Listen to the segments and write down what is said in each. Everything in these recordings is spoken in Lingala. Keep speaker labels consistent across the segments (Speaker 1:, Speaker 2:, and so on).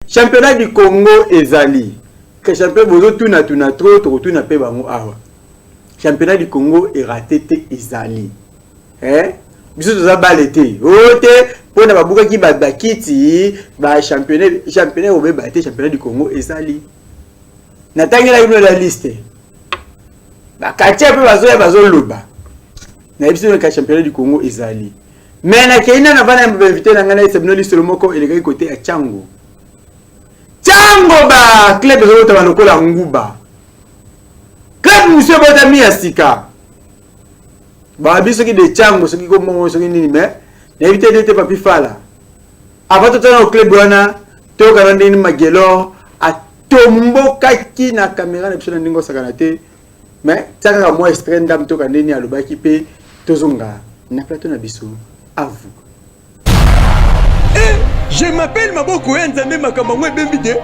Speaker 1: championnat du Congo ezali que championnat bozo tuna trop tuna pe bango awa championnat du Congo est raté te ezali biso toza balete ote pona babuka ki bakiti ba championnat obe baté championnat du Congo ezali natangela ino la liste ba katia pe bazo loba na biso le championnat du Congo ezali mais na keina na bana invité na ngana sebino liste le moko ele côté à Tchango ba club zo ta lokola nguba club monsieur botami asika ba biso ki de Tchango soki ko mo soki nini mais na invité de te papi fala avant tout au club wana to kana ndini magelo a tomboka ki na caméra na biso na ndingo sakana te mais taka moi extrait ndam to kana ndini alobaki pe tozonga na plateau na biso à vous.
Speaker 2: Je m'appelle Maboko Nzambe Makamangwe Bembide.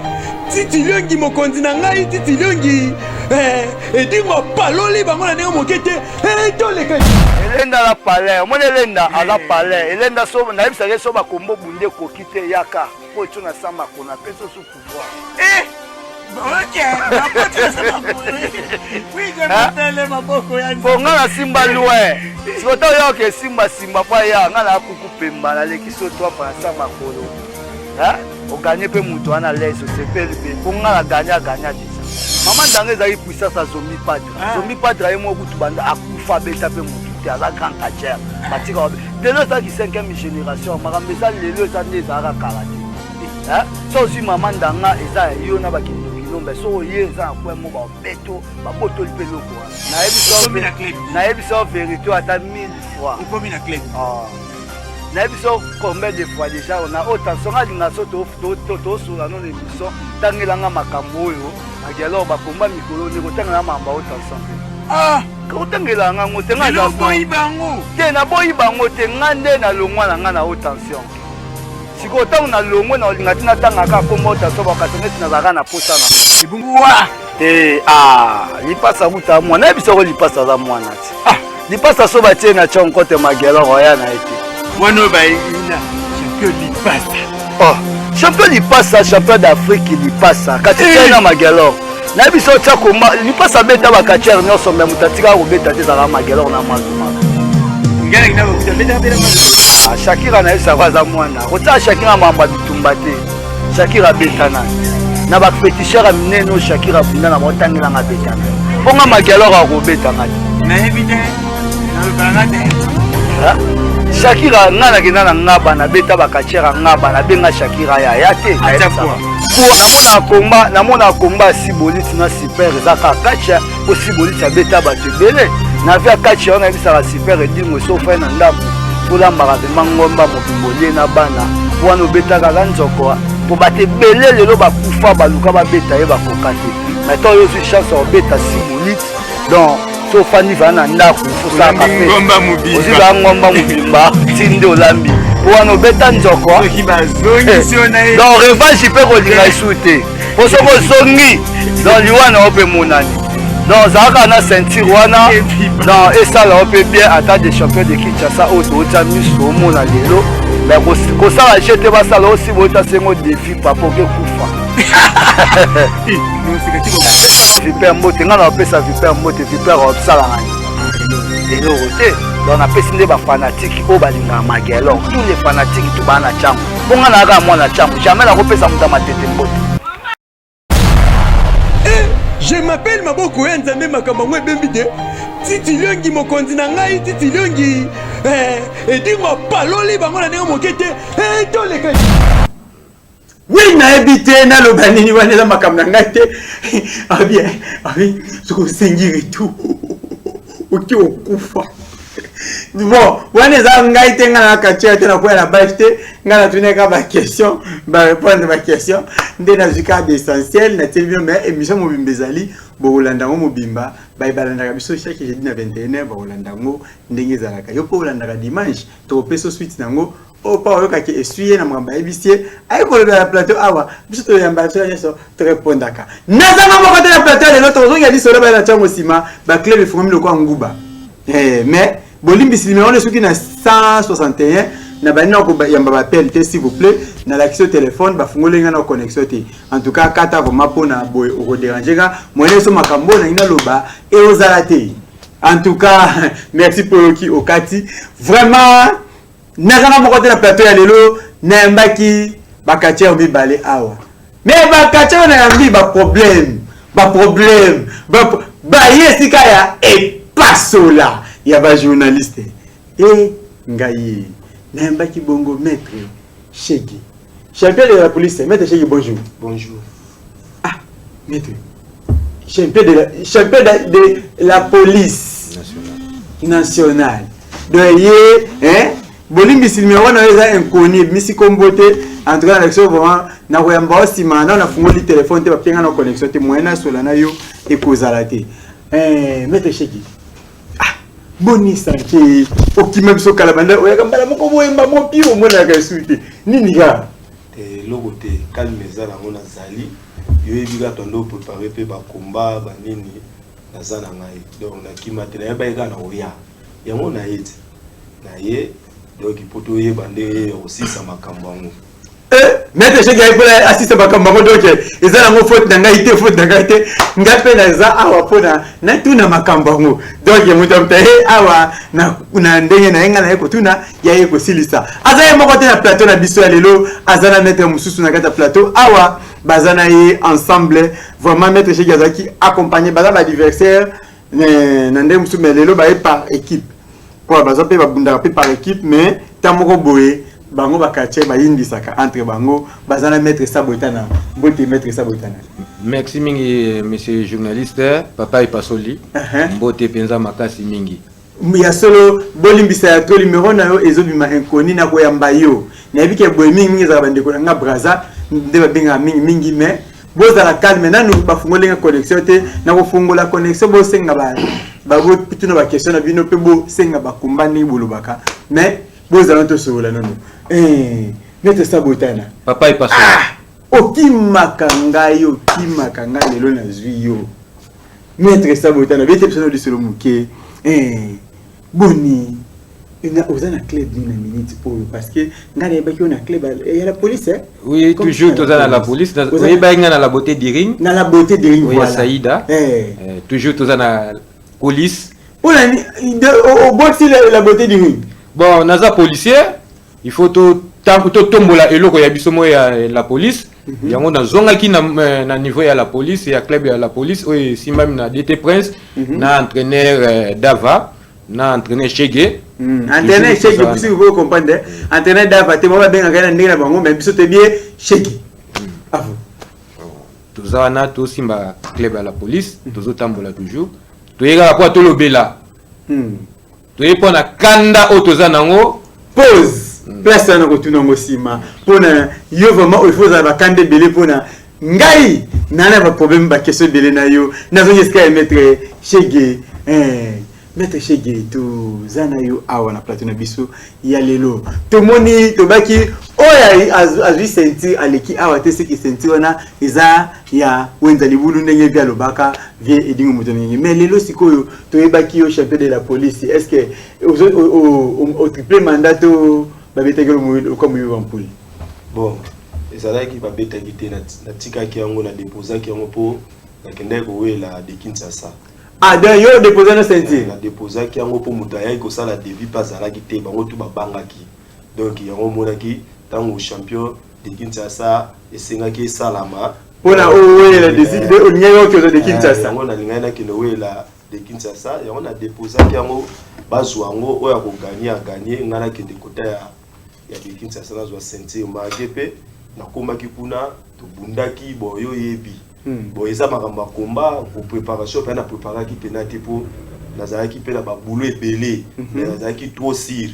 Speaker 2: Titi Liongi mokonzi na ngai Titi Liongi. Edingo paloli bango na ndenge mokete. To leka.
Speaker 3: Elenda la palais. Mon elenda à la palais. Elenda so na yebisa ke so ba kombo bunde kokite yaka. Po tuna sama kona peso sous pouvoir.
Speaker 2: Ok, oui, je m'appelle Maboko Nzambe.
Speaker 3: Pour nga simba loin. Si oto yo ke simba pa ya nga na kuku pemba na leki so to pa sama kolo. O gagner pe mutu ana les o sepel pe. Pour nga gagner déjà. Maman dange za puissance a zombie padre. Zombie padre ay mo kutu banda akufa beta pe mutu te ala grand kacher. Batika de lo ça qui 5e génération makambeza lelo ça ne za ka karate. So si maman danga eza yo na bakini so yeza kwa mo ba beto ba botoli pe loko na ebiso vérité ata 1000 fois
Speaker 2: il faut mina clé
Speaker 3: na ebiso combien de fois déjà on a autant songa linga so to sur la non émission tangelanga makambo oyo agelo ba komba mikolo ni ko tangela mamba autant santé ko tangela nga ngotenga za
Speaker 2: boyi bango
Speaker 3: te na boyi bango te ngande na longwa na nga na haute tension. Si vous avez un longue, vous avez un combo, vous avez un poste. Il passe à vous à moi. Il passe à moi. Il passe à Sobaté, il passe à côté de Magella Royal.
Speaker 2: Moi, je suis
Speaker 3: champion du passe, champion d'Afrique, il passe. Quand tu es à Magella, il passe à Beta Bakacher, nous sommes même Tatika ou Beta des Magella. Shakira na esa vaza mwana ota Shakira mamba bitumbate Shakira betana na ba féticheur mineno Shakira bina na motangela nga betana bonga magelo ka ko betana
Speaker 2: na ebite na bangate
Speaker 3: Shakira ngana kina na ngaba na beta bakachera ngaba na benga Shakira ya yate pour namona komba siboliti na super zaka kacha ko siboliti ya beta batebele na via kacha on a vu ça super et dingo so fa na ndabu pour mbara de mangomba mobimbolé na bana pour no beta kala nzoko pour bate belé lelo ba kufa baluka ba beta ye ba kokate mais toi yo chance au beta siboliti donc so fani vana ndaku faut ça kape
Speaker 2: ngomba mobimba
Speaker 3: ozi ba ngomba mobimba tinde olambi pour no beta nzoko donc revanche peut ko dira souté pour so ko songi dans liwana ope monani dans Zaka na ceinture wana dans esa la ope bien attaque des champions de Kinshasa auto tamis au mona lelo mais ko ça acheter ba sala aussi bota sengo défi papa ke kufa
Speaker 2: non c'est que tu
Speaker 3: Vipère mote ngana pesa Vipère mote Vipère obsala ngani et l'autre dans na pesi nde ba fanatique o balinga magelo tous les fanatiques tout bana champ bonga na ga mwana champ jamais la ko pesa mutama tete mbote.
Speaker 2: Je m'appelle Maboko Nzambe Makamangwe Bembide. Titi Liongi mokonzi na ngai Titi Liongi. Edingo paloli bango na ndenge mokete. To leka.
Speaker 1: Oui na ebité na lobanini wana la makamna ngai te. Bien. Oui, soko sengiri tout. Oki okufa. Bon, wana za ngai te ngana katia te na kwa la bafte ngana tuneka ba question, ba répondre ba question. Ndena zika d'essentiel na televizio mais émission mobimba ezali bo Holandango mobimba ba ibalanda biso chaque jeudi na 21h ba Holandango ndenge zalaka yo po Holandaka dimanche to peso suite nango o pa oyoka ke essuyer na mwamba ebisie ay ko le plateau awa biso to yamba so yeso to répondaka nazanga moko te na plateau de l'autre zo ngadi solo ba na chango sima ba club efungami lokwa nguba mais Bolimbi si numéro soki na 161 na banina ko yamba ba appel s'il vous plaît na l'action téléphone ba fungole nga na connexion te en tout cas kata vraiment pona boy o déranger ga moyen so makambo na ina loba et ozala te en tout cas merci pour qui okati vraiment nazana moko te na plateau ya lelo na mbaki bakatia obi balé awa mais bakatia na yambi ba problème ba yesika ya et pasola ya ba journaliste et ngayi na mbaki bongo maître Chegi champion de la police maître Chegi bonjour ah maître champion de la police nationale donc hein bolimbi silmi wana eza inconnu misi kombote en tout cas l'action vraiment na koyamba osima na fungoli téléphone te bapenga na connexion te moyena solana yo ekozala te maître Chegi ah boni santé okima biso kala banda oyakambala moko boyemba mopi omona ka suite nini ga
Speaker 4: logo te calme za la mona zali yo ebiga tondo préparer pe ba combat ba nini nazana ngai donc na kimate na ba ega na oya yango na yete na ye donc ipoto ye bande aussi sa makambo ngo
Speaker 1: maître Chegi ay pona assiste makambo ngo donc ezala ngo faute na ngai te ngape na za awa pona na tuna makambo ngo donc mutampe awa na ndenge na yenga na yeko tuna ya yeko silisa azaye moko te na plateau na biso ya lelo azana maître mususu na kata plateau awa bazana ye ensemble vraiment maître Chegi azaki accompagné bazana adversaire na ndenge mususu mais lelo ba par équipe pour bazana pe babunda pe par équipe mais tamoko boye bango bakache bayindisaka entre bango bazana maître Sabotana bote maître Sabotana.
Speaker 5: Merci mingi monsieur journaliste papa Ipasoli bote penza makasi mingi
Speaker 1: ya solo bolimbisa ya to numéro na yo ezobima inconnu na koyamba yo na bike boy mingi za bande ko nga braza ndeba benga mingi mais bozala calme nanu bafungole nga connexion te na kofungola connexion bo senga ba bo pituna ba question na bino pe bo senga ba kumbani bolobaka mais bozala to sola nanu maître Sabotana
Speaker 5: papa Ipasoli
Speaker 1: okimaka ngai lelo na zwi yo maître Sabotana bete psano di solo muke boni vous avez un club d'une minute pour parce que ngai ba ki na club il y a la police
Speaker 5: oui toujours tous dans la police oui ba nga na la beauté du ring voilà Saïda toujours tous dans la police
Speaker 1: au boxe la beauté du ring
Speaker 5: bon naza policier il faut tout tant que tombola eloko ya bisomo ya la police yango na zonga ki na niveau ya la police ya club ya la police oui si même na DT Prince na entraîneur Dava na entraîneur Chegi
Speaker 1: entraîneur Chegi si vous comprenez entraîneur Dava te mama benga kana ndenge na bango mais biso te bien Chegi avo
Speaker 5: tozana to simba club ya la police tozo tambola toujours toyega kwa to lobela toyepona kanda o tozana ngo
Speaker 1: pause place na ko tunango sima pona yo vraiment il faut avoir kande belé pona ngai nana ba problème ba question belé na yo nazo yeska maître Chegi maître Chegi to zana yo awa na plateau na biso ya lelo to moni to baki oya azwi sentir aleki awa te seki sentir ona eza ya wenza libulu ndenge bia lobaka vie edingo mutonenge mais lelo sikoyo to yebaki yo champion de la police est-ce que au triple mandat babetaki comme yo ampuli
Speaker 4: bon ezalaki babetaki te na tikaki yango na déposaki yango po nakendaki kowela de Kinshasa
Speaker 1: donc yo déposé na sentir
Speaker 4: na déposaki yango po moto ayaki kosala devis mpe azalaki te bango tu babangaki donc yango omonaki ntango champion de Kinshasa esengaki esalama
Speaker 1: mpona owela décide olingai okende de Kinshasa
Speaker 4: yango nalingai nakende owela de Kinshasa yango na déposaki yango bazwa yango oyo akoganye aganye ngai nakende kota ya de Kinshasa nazwa sentir maage mpe nakomaki kuna tobundaki boyo yebi bon eza makambo ya komba préparation mpe na préparaki mpena te mpo nazalaki mpe na babulo ebele nazalaki trop sire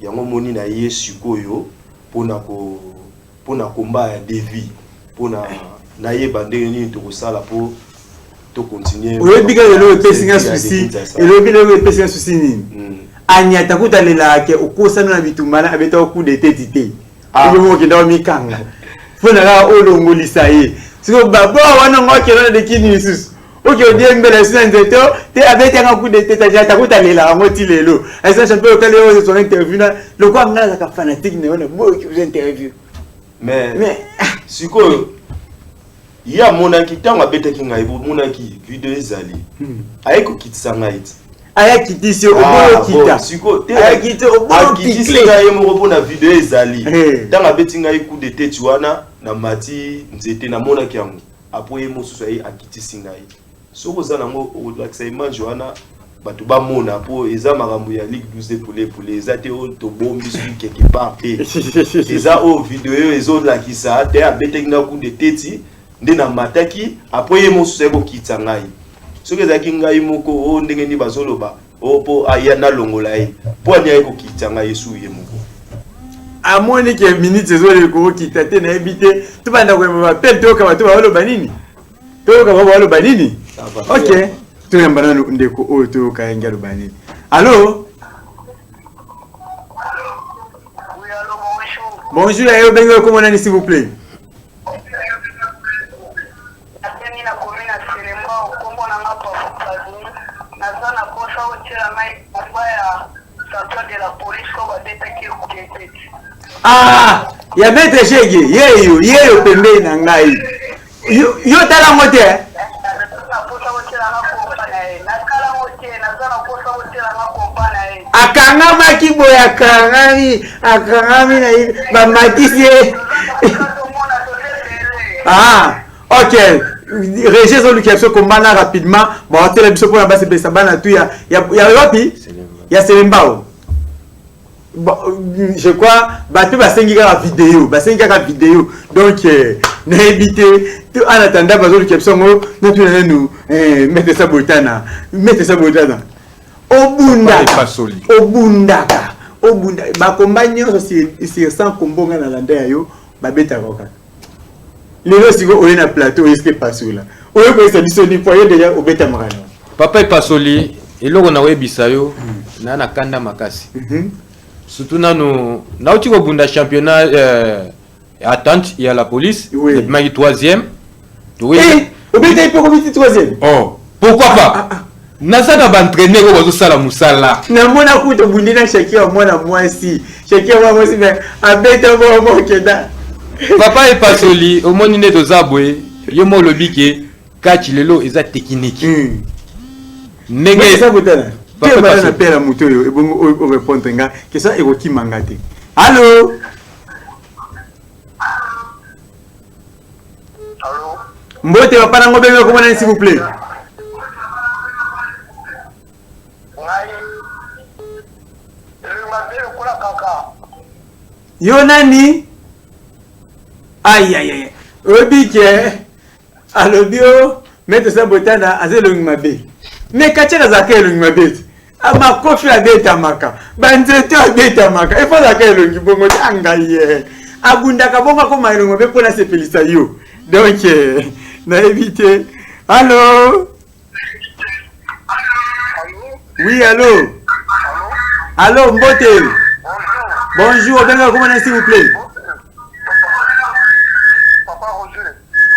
Speaker 4: yango moni na ye sikoyo mpona komba ya devi mpona nayeba ndenge nini tokosala mpo tocontinue
Speaker 1: oyebika lelo epesinga susi elobi lelo epesinga susi nini anyata kutalelake okosana na bitumana abeta coup de tête te oyo okenda mikanga mpona kaka olongolisa ye siko babo wana ngo akenda na dekini lisusu Ok, on dit que la semaine de temps, tu avais un coup de tête, tu as allé là, on dit les lots. Et ça, champion, quand les son interview, le quoi, on a la fanatique, on a beaucoup d'interviews.
Speaker 4: Mais, c'est quoi? Il y a mon qui t'a bête qui n'a pas mon qui vidéo ezali. Aïe ko kitsa ngaït.
Speaker 1: Aïe kiti si au bon kita.
Speaker 4: C'est quoi?
Speaker 1: Aïe kiti au bon
Speaker 4: kiti si ngaï mo ko na vidéo ezali. Tanga beti ngaï coup de tête wana na mati nzete na mona ki yango. Après mo sosoyi akiti si ngaï. Soko za nango o lakisa image wana batu ba mona po eza makambo ya Ligue 12 pour les ate o to bombi sur quelque part te. Eza o vidéo ezo lakisa te abete nga coup de tête nde na mataki après ye mosusu eko kitsa ngai soki ezalaki ngai moko o ndenge ni bazoloba o po aya nalongola ye po ani ayeko kitsa ngai esu ye moko
Speaker 1: amoni ke minutes ezole ko kita te na ebite tubanda kwemba pel to kama tuba baloba nini to kama baloba nini ok to yambana ndeko o to kayenga loba nini allo
Speaker 6: oui allo
Speaker 1: bonjour ayo bengo comment nani s'il vous plaît Ah, ya maître Chege, yeyo pembe na ngai. Yo tala mote. Akangama kiboya akangami na ba matisi. Ah, OK. Régis Zolu qui a fait combat rapidement. Bon, on télé biso pour la base de Sabana tout ya wapi? Ya Selembao. Bon, je crois batu basengi ka vidéo donc na éviter tout en attendant bazolu qui songo na tout nous mettre ça botana obundaka ba combat nyonso c'est sans combo na landa yo ba beta koka lelo siko on na plateau est pasola oyo ko ça biso ni foyer déjà obeta makana
Speaker 5: papa pasoli eloko na webisa yo na kanda makasi surtout nanu nauti ko bunda championnat attente il y a la police le mari 3e oui
Speaker 1: obeta ipo ko 3e
Speaker 5: oh pourquoi pas nasaka ba entraîner ko bazo sala musala
Speaker 1: na mona kuto bundina Shakira mwana mwasi Shakira mwasi mais abeta bo keda
Speaker 5: papa pasoli au moni ne tozabwe yo mo lobike kati lelo eza technique
Speaker 1: nenge ça botana papa na pera muto yo ebongo o répondre nga que ça eroki mangate allô mbote papa nango bengo comment s'il vous plaît yo nani aïe obike alobio mette ça botana azelongi mabe mais kachela zakelo ngi mabe ama kofi abeta maka banzeto abeta maka efo zakelo ngi bongo tangaye abundaka bonga ko mailongo be pona se pelisa yo donc na éviter allô oui allô allô mbote bonjour benga comment s'il vous plaît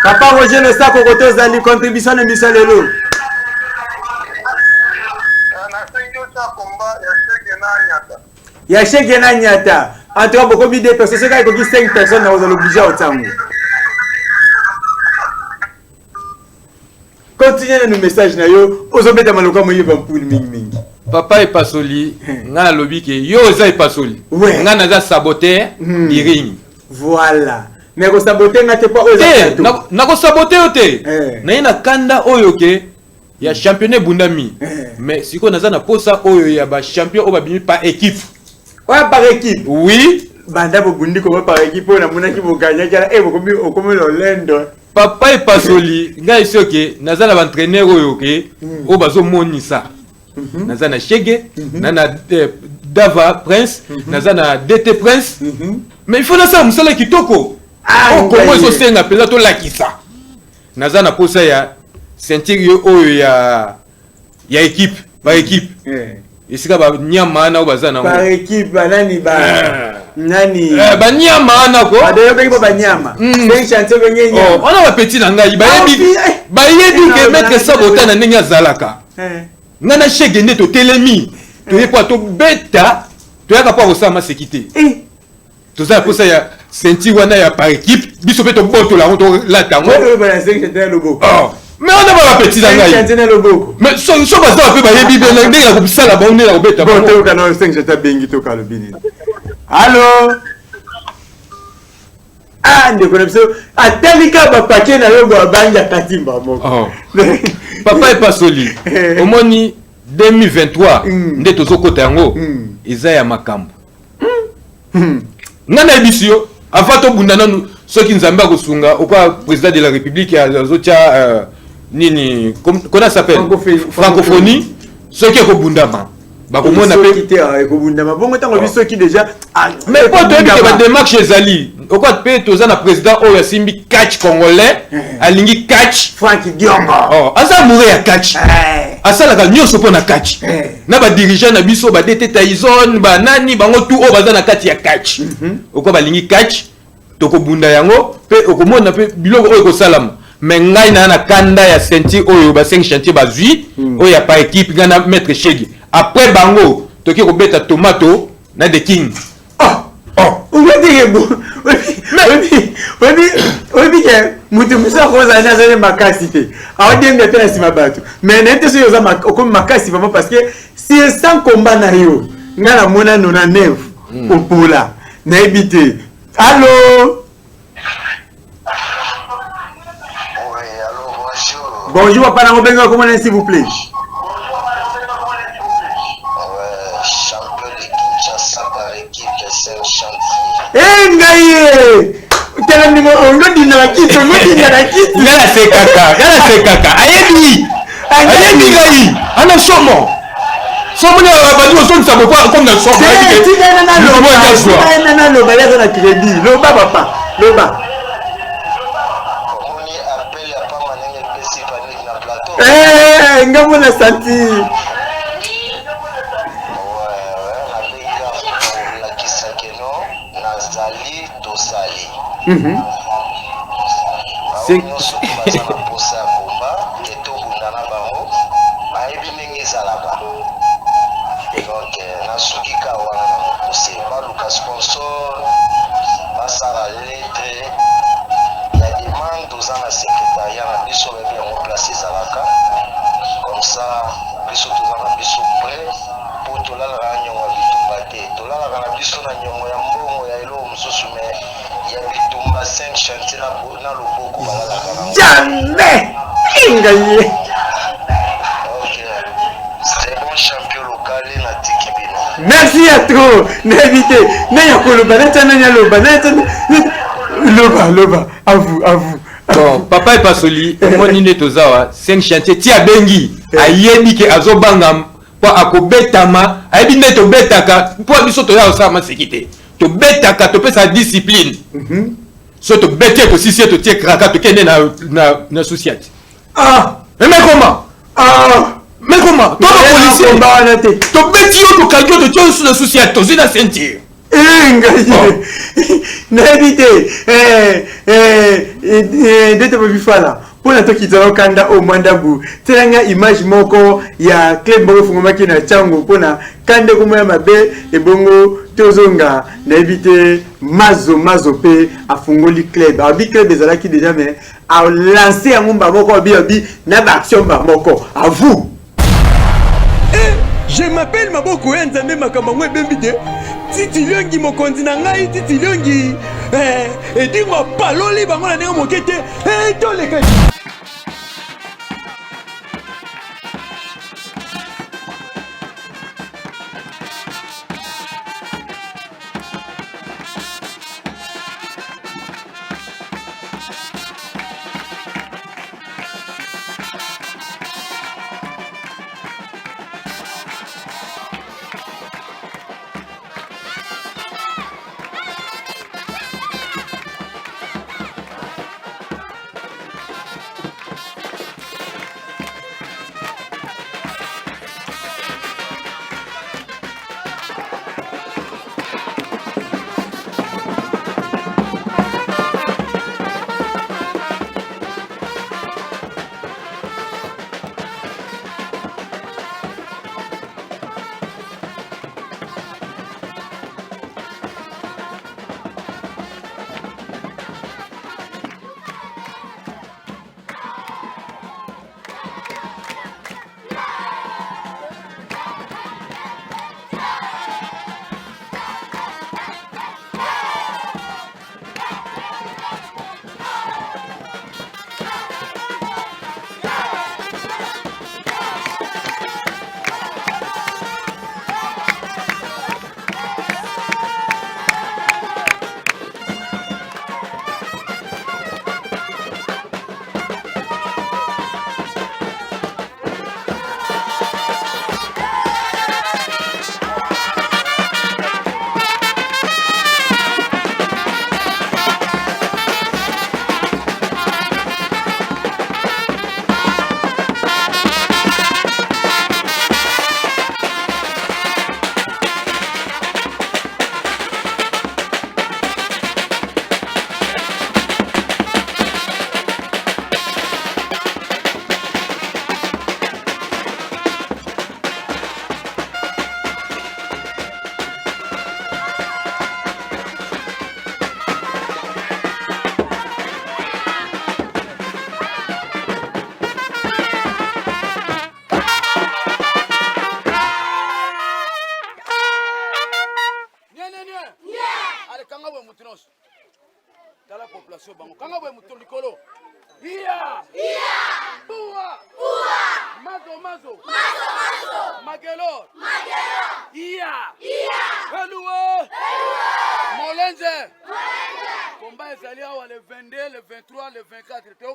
Speaker 1: papa Roger le sako koto zali contribution de Michel Lelo ya Shege na nyata entre beaucoup de personnes c'est quand il 5 personnes on est obligé au temps continuez nos messages na yo ozobeta maloka moyi bampuni mingi
Speaker 5: papa pasoli ngana lobike yo za pasoli ngana za saboteur diring
Speaker 1: voilà mais ko saboter ngate pas oza
Speaker 5: na ko saboter te na ina kanda oyo ke ya championnat bundami mais siko naza na posa oyo ya ba champion o ba bimi par équipe
Speaker 1: par équipe
Speaker 5: oui
Speaker 1: banda bo bundi ko par équipe na mona ki bo gagner kala bokomi okomi Lolendo
Speaker 5: papa pasoli ngai soke naza na entraîneur oyo ke o bazo monisa naza na Shege na Dava Prince naza na DT Prince mais il faut na ça musala kitoko o komo so senga pela to lakisa naza na posa ya ceinture oyo ya équipe par équipe esika ba nyama na obaza na
Speaker 1: par équipe banani ba Nani?
Speaker 5: Banyama wana ko.
Speaker 1: Adeyo beki banyama. C'est chantier benye nyama.
Speaker 5: Oh, wana ba petit na ngai bayebi ke mettre sabota na ndenge azalaka. Ngana chege nde to telemi. To yepo to beta, to yaka pa osama sécurité. To za posa ya senti wana ya par équipe, biso pe to boto la on la tango.
Speaker 1: Ouais, bah c'est chantier le beau.
Speaker 5: Oh. Mais on a pas la petite ngai.
Speaker 1: C'est chantier le beau.
Speaker 5: Mais so ba za pe bayebi be na ndenge la ko sala ba on na ko beta.
Speaker 1: Bon, to kana 5 chantier bengi to ka lobini. Allô? Ah, ndeko na biso atelika ba paquet na yo ba banja katimba moko.
Speaker 5: Oh. Papa est pas soli. Omoni 2023 nde tozokota yango eza ya makambo. Ngana ebisio avant to bunda nanu soki nzambe akosunga okwa président de la république azotia nini comment ça s'appelle francophonie soki ekobundama bakomona pe
Speaker 1: ekobundama bongo tango biso ki déjà
Speaker 5: mais pas de que ba démarche ezali okwa pe toza na président oyo asimbi catch congolais alingi catch
Speaker 1: Frank Diongo
Speaker 5: oh asa moure ya catch asalaka nyonso mpo na catch na badirigeant na biso badete Tyson banani bango tu oyo baza na kati ya catch okwa balingi catch tokobunda yango pe okomona pe biloko oyo ekosalama mais ngai na kanda ya senti oyo ba 5 chantier bazui oyo ya pa équipe ngana maître Chegi après bango toki kobeta tomato na the king
Speaker 1: ungedike bo obi ke mutu musa koza na zale makasi te awdembe pe na sima bato mais nete so yoza okomi makasi vraiment parce que si sans combat na yo ngana mona 99 opola na ebité. Allô?
Speaker 6: Oui, allô, bonjour.
Speaker 1: Bonjour, papa Namobenga, comment est-ce s'il vous plaît?
Speaker 6: Ouais, champion de Kinshasa par équipe, c'est un chantier.
Speaker 1: Eh, Ngaye! Quel numéro? On a dit la quitte, on a dit la quitte.
Speaker 5: Gala c'est caca. Ayebi Ngaye! Ana somo! Somo ni abadi oson sa bopa comme na somo.
Speaker 1: Tu n'as pas le balai de crédit. Le bas, papa. Le bas.
Speaker 6: On y appelle, il n'y a pas manière de passer par le plateau.
Speaker 1: Eh, Ngamo na santi.
Speaker 6: Ouais, la Kisakeno, Nazali, Tosali.
Speaker 5: C'est
Speaker 6: donc nasukika wana na mopuse baluka sponsor basala lettre ya demande toza na secrétariat na biso bebi yango place ezalaka comme ça biso toza na biso prêt mpo tolalaka na nyongo ya bitumba te tolalaka na biso na nyongo ya mbongo ya eloko mosusu me ya bitumba 5 chantier na loboko balalaka nango
Speaker 1: Jamais! Ngaye!
Speaker 6: c'est bon champion local na tikibino.
Speaker 1: Merci à trop. N'évitez. Loba. À vous.
Speaker 5: Bon, papa est pas soli. Moi nine tozawa 5 chantiers ti abengi. Ayebi ke azobanga po akobetama. Ayebi ne to betaka po biso to ya osama sécurité. To betaka to pesa discipline. So to bete ko sisi to tie kraka to kende na société. Mais comment? Mais comment? Toi le policier, tu bêtis au calcul de Dieu sur la société, tu es dans sentir.
Speaker 1: N'évitez. Dès que vous faites là, pour la toki zao kanda au mandabu, tenanga image moko ya club bongo fungomaki na chango pona kande kumo ya mabe e bongo tozonga n'évitez mazo pe afungoli club. Abi club ezalaki déjà mais a lancé un mba moko abi na ba action ba moko. À vous.
Speaker 2: Je m'appelle Maboko Nzambe Makamangwe Bembide. Titi Liongi mokonzi na ngai Titi Liongi. Edingo paloli bango na ndenge mokete. Toleka.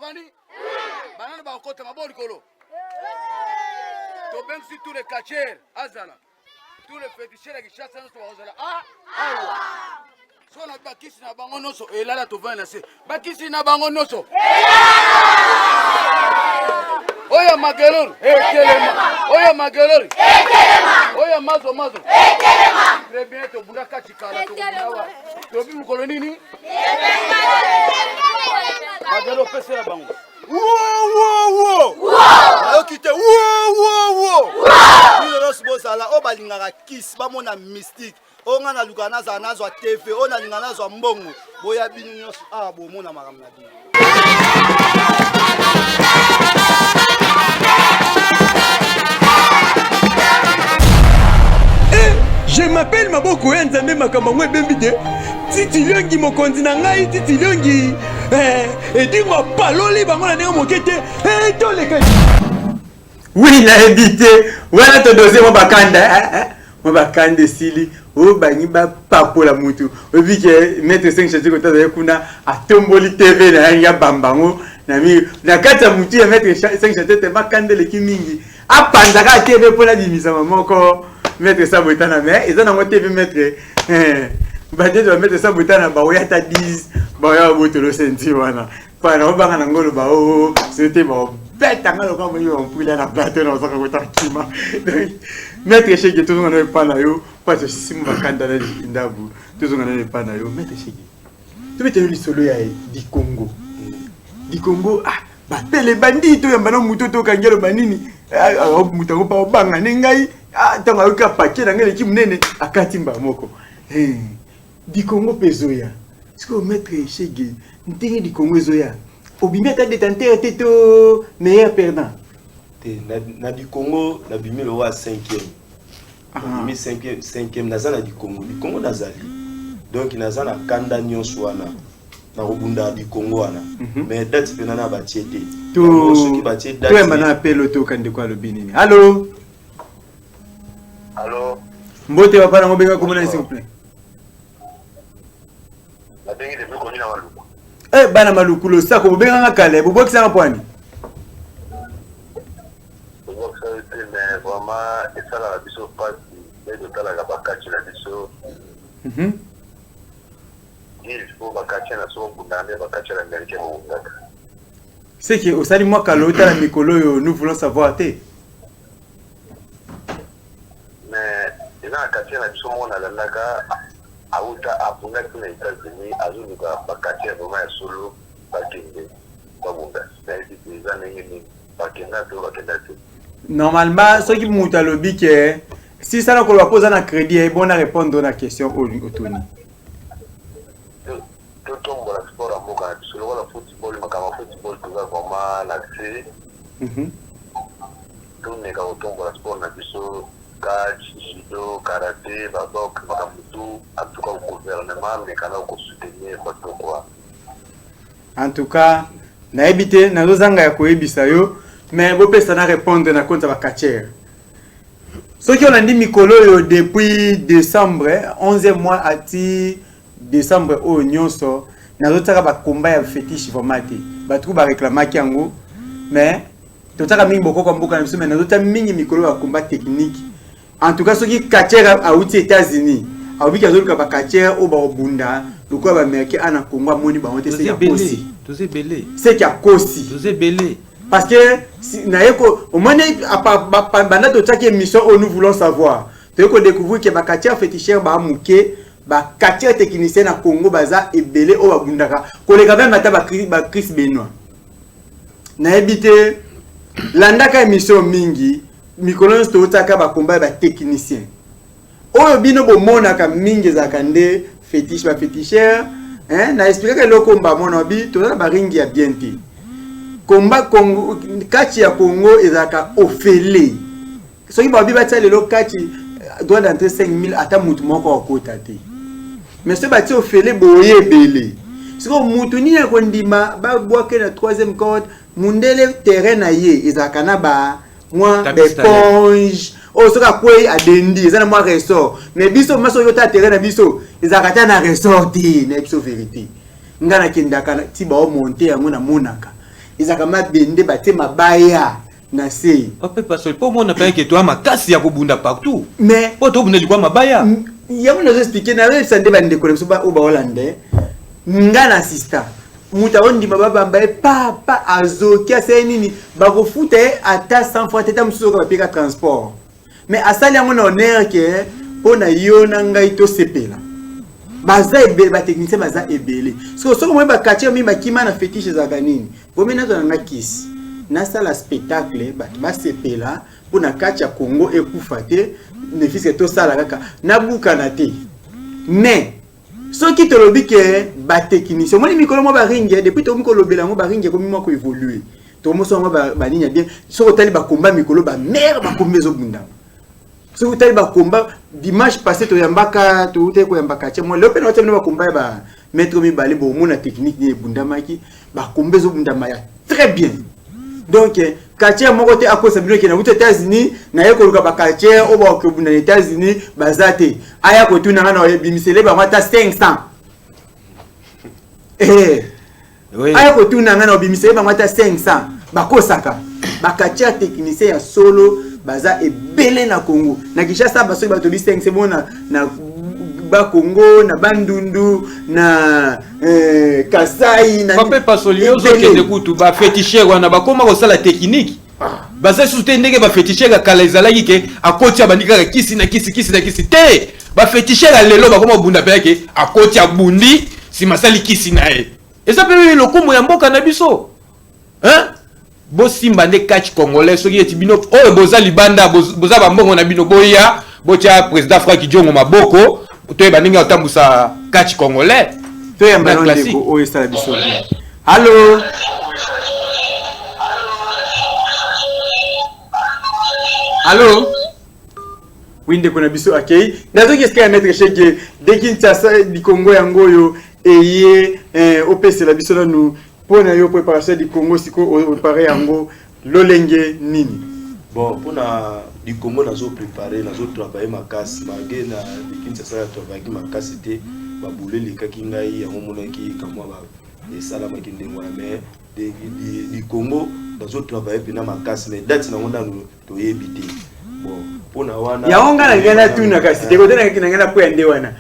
Speaker 3: Bavani? Banana bakota maboli kolo. To ben si tous les catcheurs azala. Tous les féticheurs qui chassent nous azala. Ah! So na bakisi na bango noso elala to vana se. Bakisi na bango noso. Oya magelor, ekelema. Oya magelor, ekelema. Oya mazo. Ekelema. Très bien to bunda kachikala to bunda. To bi mukolo nini? Magelo pese la bango.
Speaker 7: Wow! Okite wow! Ni los bosala o balingaka kiss ba mona mystique. O ngana lukana za nazo TV, o na lingana zo mbongo. Boya binu nyos bo mona makamna bi.
Speaker 2: Je m'appelle Maboko Nzambe makambo ngwe bembide. Titi Liongi mokonzi na ngai Titi Liongi. Edingo paloli bango na ndenge mokete. Toleka.
Speaker 1: Oui, na habité. Voilà ton dossier mo bakanda. Mo bakanda sili. O bangi ba papola mutu. Obi ke maître 5 chati kota za kuna atomboli TV na ya bambango. Na mi na kata mutu ya maître 5 chati te makande le kimingi. Apanzaka TV pona dimisa mamoko. Maître Sabotana mais ils ont un TV maître bade doit mettre Sabotana ba oyata 10 ba ya botolo senti wana pa na banga na ngolo ba o c'était bon bête ngalo comme yo on poule na plateau na saka kota kima maître Chege tout ngana pa na yo pas de simu bakanda na ndabu tout ngana pa na yo maître Chege tu mete yo lisolo ya di Congo ah ba tele bandito ya bana mutoto kangelo banini mutango pa banga ningai tanga uka paquet na ngele kimunene akatimba moko di Congo pezoya siko maître Chege ntingi di Congo zoya obimia ta détenteur teto meilleur perdant
Speaker 4: na di Congo na bimelo wa 5e mi 5e nazana di Congo nazali donc nazana kanda nyonso wana na robunda di Congo wana mais date pena na batiete
Speaker 1: to soki batiete date to mana appel to kande kwa lobinini allô
Speaker 6: Allô?
Speaker 1: Mbote wa pana ngobenga komona s'il vous plaît.
Speaker 6: La bengi de mekoni na maluku.
Speaker 1: Bana maluku lo sako bobenga ngakale bobokisa ngapwani.
Speaker 6: Bobokisa te mais vraiment esala la biso parti de tala ga bakachi la biso. Il faut bakachi na so kundane bakachi la ngalike mo ngaka.
Speaker 1: C'est que osali moi kalota la mikolo yo nous voulons savoir te.
Speaker 6: Na katia na biso mona la naka auta apunga kuna États-Unis azuka bakatia boma ya solo bakende babunda na itiza nini bakenda to bakenda te
Speaker 1: normalement ce qui muta lobi que si ça ko va poser na crédit est bon à répondre à question au Tony
Speaker 6: to tombo la sport amoka solo la football makama football to vraiment l'accès to neka tombo la sport na biso catch, judo, karaté, babok, makamutu, en tout cas au gouvernement, mais quand on soutenir quoi.
Speaker 1: En tout cas, na ebité na lozanga ya koyebisa yo, mais bo pesa na répondre na compte ba catcher. Ce qui on a dit mikolo yo depuis décembre, 11e mois ati décembre au nyonso, na lotaka ba combat ya fétiche formate. Ba tout ba réclamaki yango, mais totaka mingi boko kwa mboka na biso mais na lotaka mingi mikolo ya combat technique. En tout cas, ceux qui catchent aux États-Unis, à Obi Kazol Kaba catchent au Bunda, le quoi va américain en Congo, moni ba monter c'est aussi. C'est qu'il y a Kosi. Parce que si naeko au moins à banda de chaque émission nous voulons savoir. Tu veux découvrir que ba catcheur féticheur ba muke, ba catcheur technicien na Congo baza et belé au Bundaka. Collègue même mata ba Chris Benoit. Na habité landaka émission mingi. Mikolo stotaka ba combat ba technicien. Oyo bino bo monaka mingi za kande fétiche ba féticheur, na expliquer que le combat mona bi to ba ringi ya bienti. Combat Congo kati ya Congo ezaka ofele. Soki ba bi ba tsa lelo kati doit d'entrer 5000 ata mutu moko okota te. Mais ce bati ofele boye belé. Siko mutu ni ya kondima ba boake na 3e corde mundele terrain na ye ezaka na ba moi éponge oh ce quoi a dendi ça na moi ressort mais biso maso yo ta terrain na biso ezakata na ressorti na biso vérité ngana kindaka ti ba monter yango na monaka ezakama bende bate mabaya na se
Speaker 5: Papa parce que pour moi on a pas que toi ma casse ya kobunda partout
Speaker 1: mais
Speaker 5: po to bunda likwa mabaya
Speaker 1: yango nazo expliquer na we sande bande ko so ba o ba hollandais nga na assistant muta ondi baba mbaye papa azoki ase nini ba ko futa ata 100 fois teta mususu ko ba pika transport mais asali yango na honneur que pona yo na ngai to sepela baza ebele ba technicien baza ebele so moi ba quartier mi makima na fétiche za ganini bomena to na kisi na sala spectacle ba sepela pona quartier Congo ekufa te ne fils que to sala kaka na bukana te mais ce qui te lobi que ba technicien moi mikolo mo ba ringe depuis to mikolo bela mo ba ringe ko mi mo ko évoluer to mo so mo ba ligne bien so tali ba combat mikolo ba mère ba combat zo bunda so tali ba combat dimanche passé to yambaka to te ko yambaka che moi le pena te ba combat ba mettre mi balé bo mo na technique ni bunda maki ba combat zo bunda maya très bien donc quartier moko te akosa bino ke na aux États-Unis na yeko luka ba quartier o ba ko bunda aux États-Unis bazate aya ko tuna na bimisele ba mata 500 oui aya ko tuna na bimisele ba mata 500 ba kosaka ba quartier technicien ya solo baza ebele na Congo na Kinshasa baso ba to bi 5 c'est bon na ba Congo na Bandundu na Kasai na
Speaker 5: Papa Pasolio zo kende kutu ba féticheur wana ba koma ko sala technique baza soute ndenge ba féticheur ka kala ezalaki ke akoti abandika kisi na kisi te ba féticheur lelo ba koma bunda peke akoti abundi si masali kisi na e eza pe lokumu ya mboka na biso hein bo simba nde catch congolais soki eti bino oyo boza libanda boza ba mbongo na bino boya botia président Franck Diongo maboko to baninga otambusa catch congolais
Speaker 1: to ya mbano ndeko oyo sala biso allo allo winde kona biso akei nazo kiska mettre cheke de Kinshasa di Congo yango yo eye opese la biso nu pona yo préparation du Congo siko préparer yango lolenge nini
Speaker 4: bon pona du Congo nazo préparer nazo travailler makasi magé na de Kinshasa travailler makasi te ba boule le kaki ngai yango monaki kamwa ba esala makinde ngwana mais du Congo nazo travailler pena makasi mais date na ngona to yebite bon pona wana
Speaker 1: ya onga na ngana tuna kasi te ko tena ngana kwa ende wana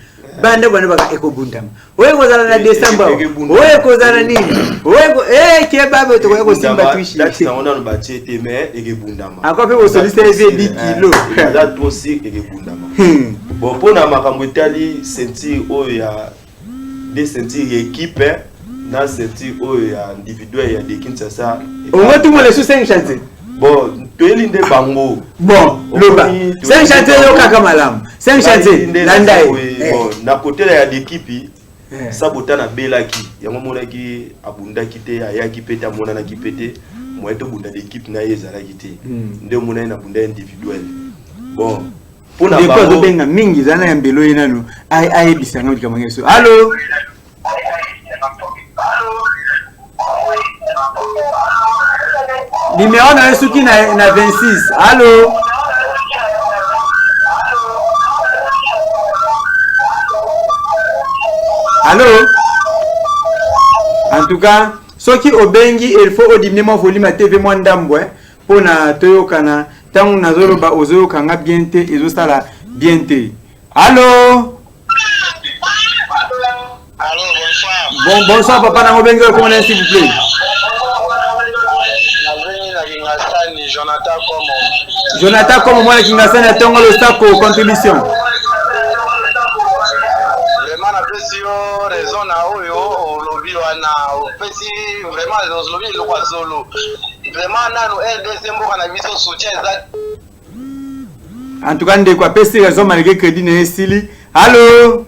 Speaker 1: bande bwana baka ekobundama oye kozala na December oye kozala nini oye ke baba to ko simba twishi
Speaker 4: date na ngona no bachete mais ekebundama
Speaker 1: akwa pe ko soliste 10 kilo
Speaker 4: za to si ekebundama bon pona makambo etali sentir oyo ya de sentir équipe na sentir oyo ya individuel ya de Kinshasa
Speaker 1: on tout le sous 5 chantiers
Speaker 4: bon toeli nde bango
Speaker 1: bon loba 5 chantiers yo kaka malamu 5 chantiers landai
Speaker 4: bon na côté ya l'équipe sabota na belaki yango monaki abundaki te ayaki peta monana ki pete moyeto bunda d'équipe na yezalaki te nde monana na bunda individuel bon pona
Speaker 1: bango de ko benga mingi zana ya mbelo yenano ai bisanga dikama ngeso allo numéro na suki na 26 allo allo en tout cas ce qui obengi il faut odimnement volume TV moi ndambwe pona toyokana tangu nazolo ba ozo kanga bien te ezo sala bien te allo bonsoir papa na obengi comment est s'il vous plaît Jonathan comme moi qui m'a fait un le sac aux contributions.
Speaker 6: Vraiment na pesi yo raison na oyo lobby wana pesi vraiment les lobby le kwa solo. Vraiment nanu LDC mboka na biso soutien exact.
Speaker 1: En tout cas ndeko apesi raison malgré crédit na esili. Allô?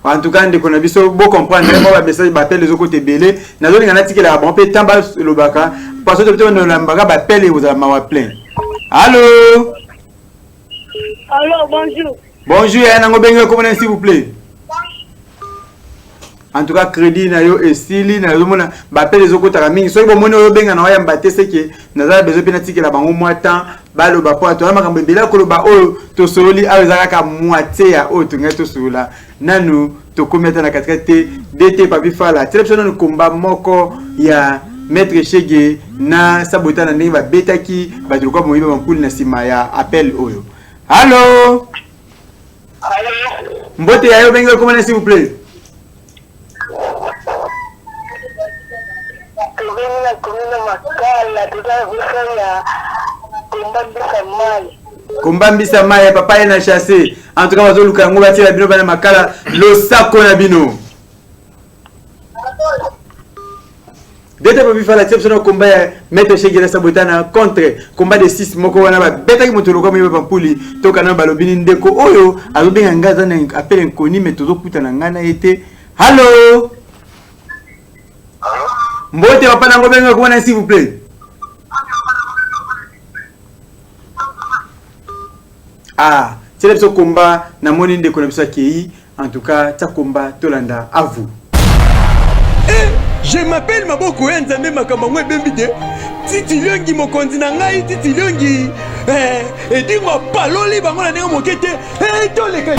Speaker 1: En tout cas ndeko na biso bo comprendre moi message bappel les autres belé nazo linga na tikela bon pe tamba lobaka parce que peut-être on lambaka bappel et vous avez ma plein. Allô?
Speaker 8: Allô, bonjour.
Speaker 1: Bonjour, Yanango Bengue, comment s'il vous plaît? en tout cas crédit na yo esili na yo mona ba pe les okota mingi so bo mona yo benga na ya mbate c'est que nazala besoin penalty que la bango moi temps balo ba po to makambo bela ko ba o to soli awezaka ka moitié ya o to ngato sola nanu to kometa na katikate DT papi fala télévision no combat moko ya maître Chege na sabota na ndenge ba betaki ba tulikuwa moyiba bampuli na sima ya appel oyo. Allô?
Speaker 6: Allô?
Speaker 1: Mbote ya yo benga comment s'il vous plaît? Kombambisa maya papa yana chassé en tout cas bazo luka ngo bati la bino bana makala lo sako na bino dete papi fala tip sono combat ya maître Chege na sabotana contre combat de 6 moko wana ba beta ki motolo ko miba pampuli to kana balobini ndeko oyo azobenga ngaza na appel inconnu mais tozo kutana ngana ete allô mbote papa nango benga ko na s'il vous plaît. Ah, c'est le combat na moni ndeko na biso kei en tout cas ta combat tolanda à vous.
Speaker 2: Je m'appelle Maboko Nzambe makambo ngwe bembide Titi Liongi mokonzi na ngai Titi Liongi edingo paloli bango na ndenge mokete to leka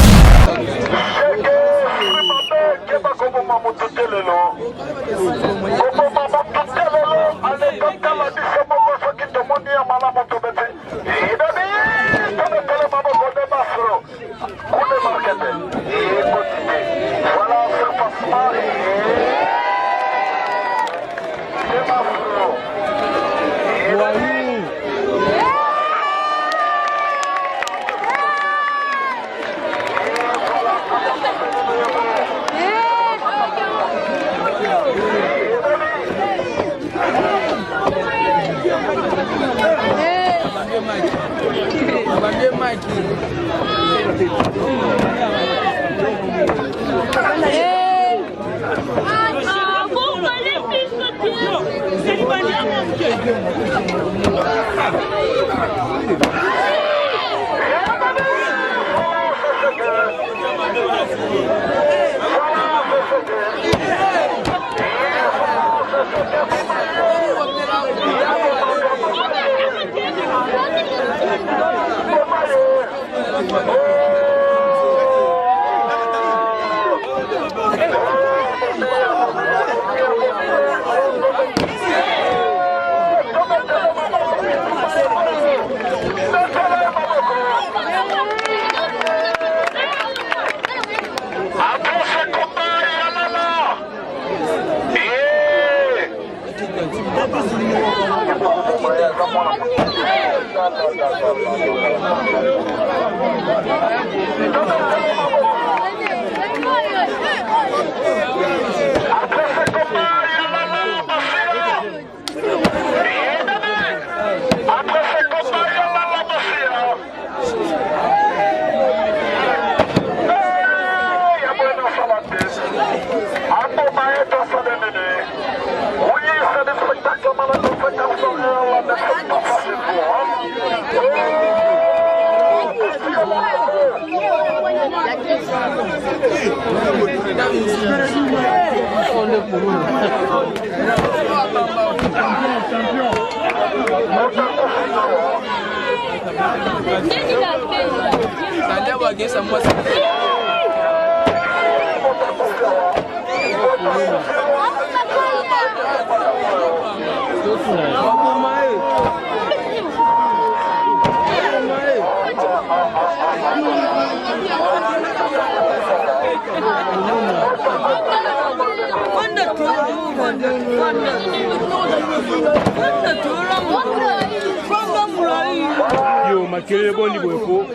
Speaker 8: Yo, makele bon libo info.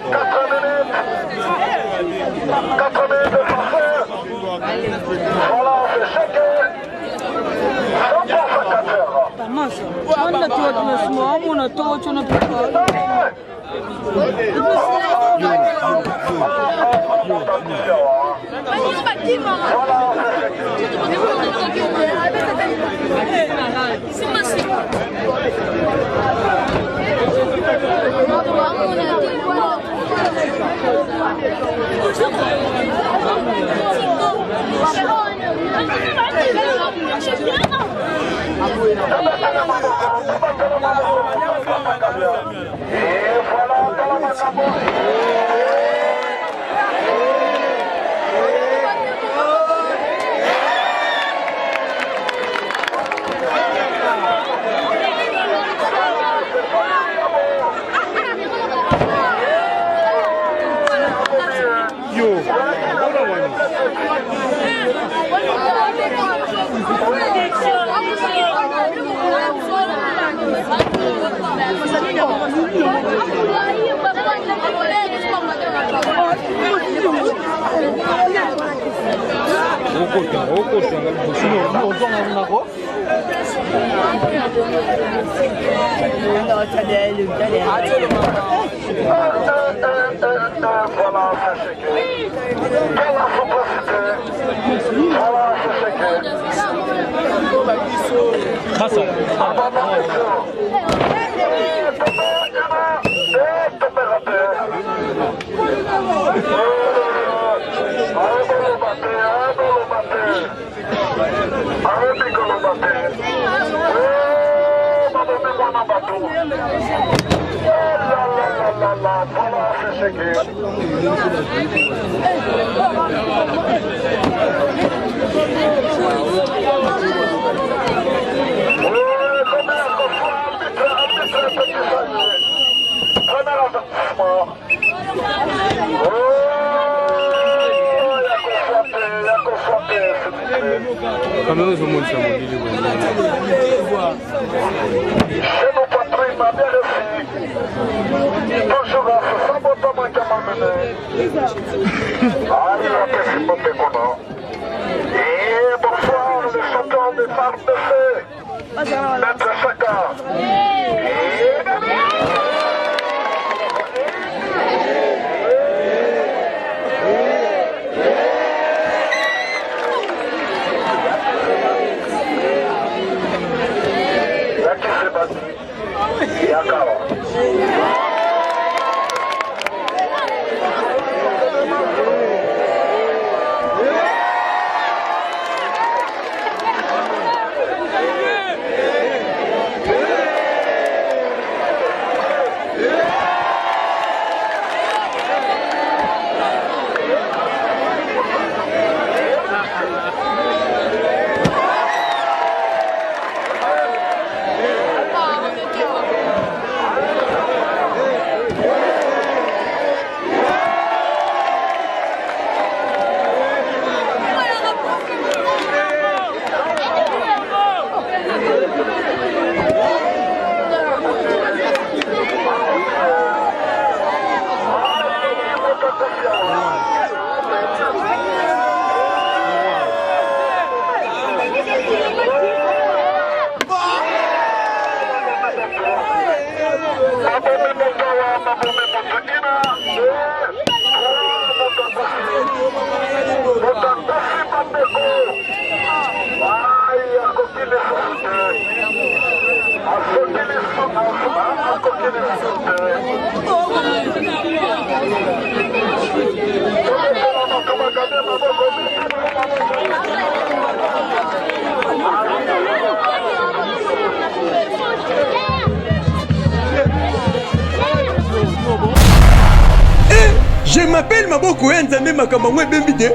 Speaker 2: Je m'appelle Maboko Nzambe Makamangwe Bembide.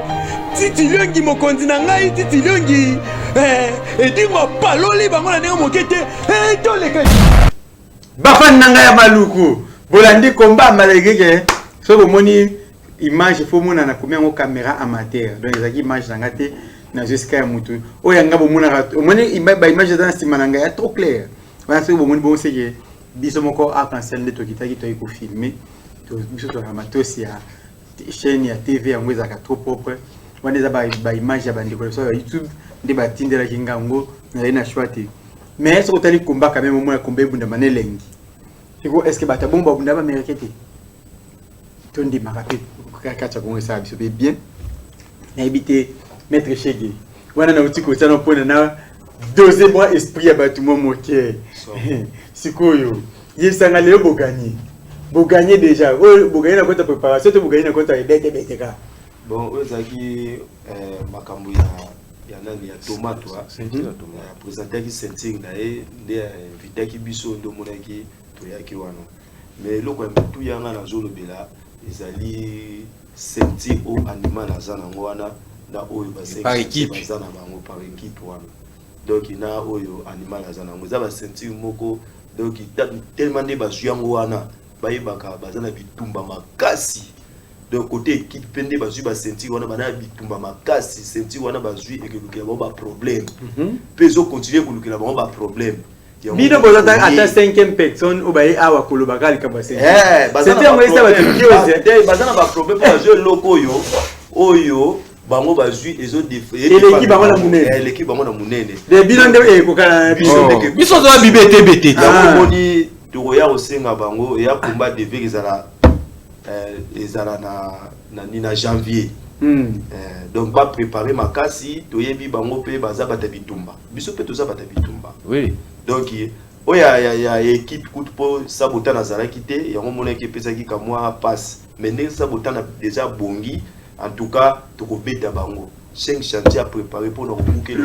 Speaker 2: Titi Liongi mokonzi na ngai Titi Liongi. Edingo paloli bango na ndenge mokete. Toleka.
Speaker 1: Bafan nanga ya maluku. Bolandi komba malégeke. So bomoni image fo mona na komia ngo caméra amateur. Donc ezaki image nanga te na jusqu'à ya mutu. Oyanga bomona omoni ba image dans stima nanga ya trop clair. Wana so bomoni bon seke biso moko arc-en-ciel de tokitaki to ko filmer. Biso to amatosi ya chaîne ya TV yango ezaka trop propre. Wana eza ba image ya bandeko so YouTube nde batindela kingango na ina chouette. Mais ce que tu as dit, combat quand même, au moins, combat bunda mané lengi. Est-ce que bata bomba bunda ba merekete? Tondi marape kacha kongo ça biso bien. Na habité maître Chege. Wana na utiko tsana pona na doser moi esprit ya batu mo moke. Sikoyo. Yesanga leo bogani. Bogani déjà. Oh bogani na kota préparation, to bogani na kota bete ka.
Speaker 4: Bon, ozaki makambo ya ya nani ya tomate wa présenté qui sentir na e nde invité qui biso ndo monaki to yaki wana mais loko ya tout yanga na zolo bela ezali sentir au animal azana ngwana na oyo
Speaker 5: par équipe
Speaker 4: bazana bango par équipe wana donc na oyo animal azana ngo za ba sentir moko donc tellement de bazuyango wana bayebaka bazana bitumba makasi donc côté équipe pende bazui ba sentir wana bana bitumba makasi sentir wana bazui et que le ba problème peso continuer ko lukela ba problème
Speaker 1: bino bozata ata 5e personne obaye awa kolobaka likamba sentir
Speaker 4: sentir ngo esa bazana ba problème pour jouer loko oyo bango bazui ezo défaire
Speaker 1: l'équipe bango na munene
Speaker 4: l'équipe bango na munene
Speaker 1: de bino nde kokana
Speaker 5: biso zo bibete
Speaker 4: ya moni to ya osenga bango ya combat de vie ezala na janvier donc ba préparer makasi to yebi bango pe baza bata bitumba biso pe toza bata bitumba
Speaker 5: oui
Speaker 4: donc oya équipe coup po sabota na zala kité yango mona ki pesa ki ka moi passe mais ne sabota na déjà bongi en tout cas to ko beta bango 5 chantiers à préparer pour nous bouquer le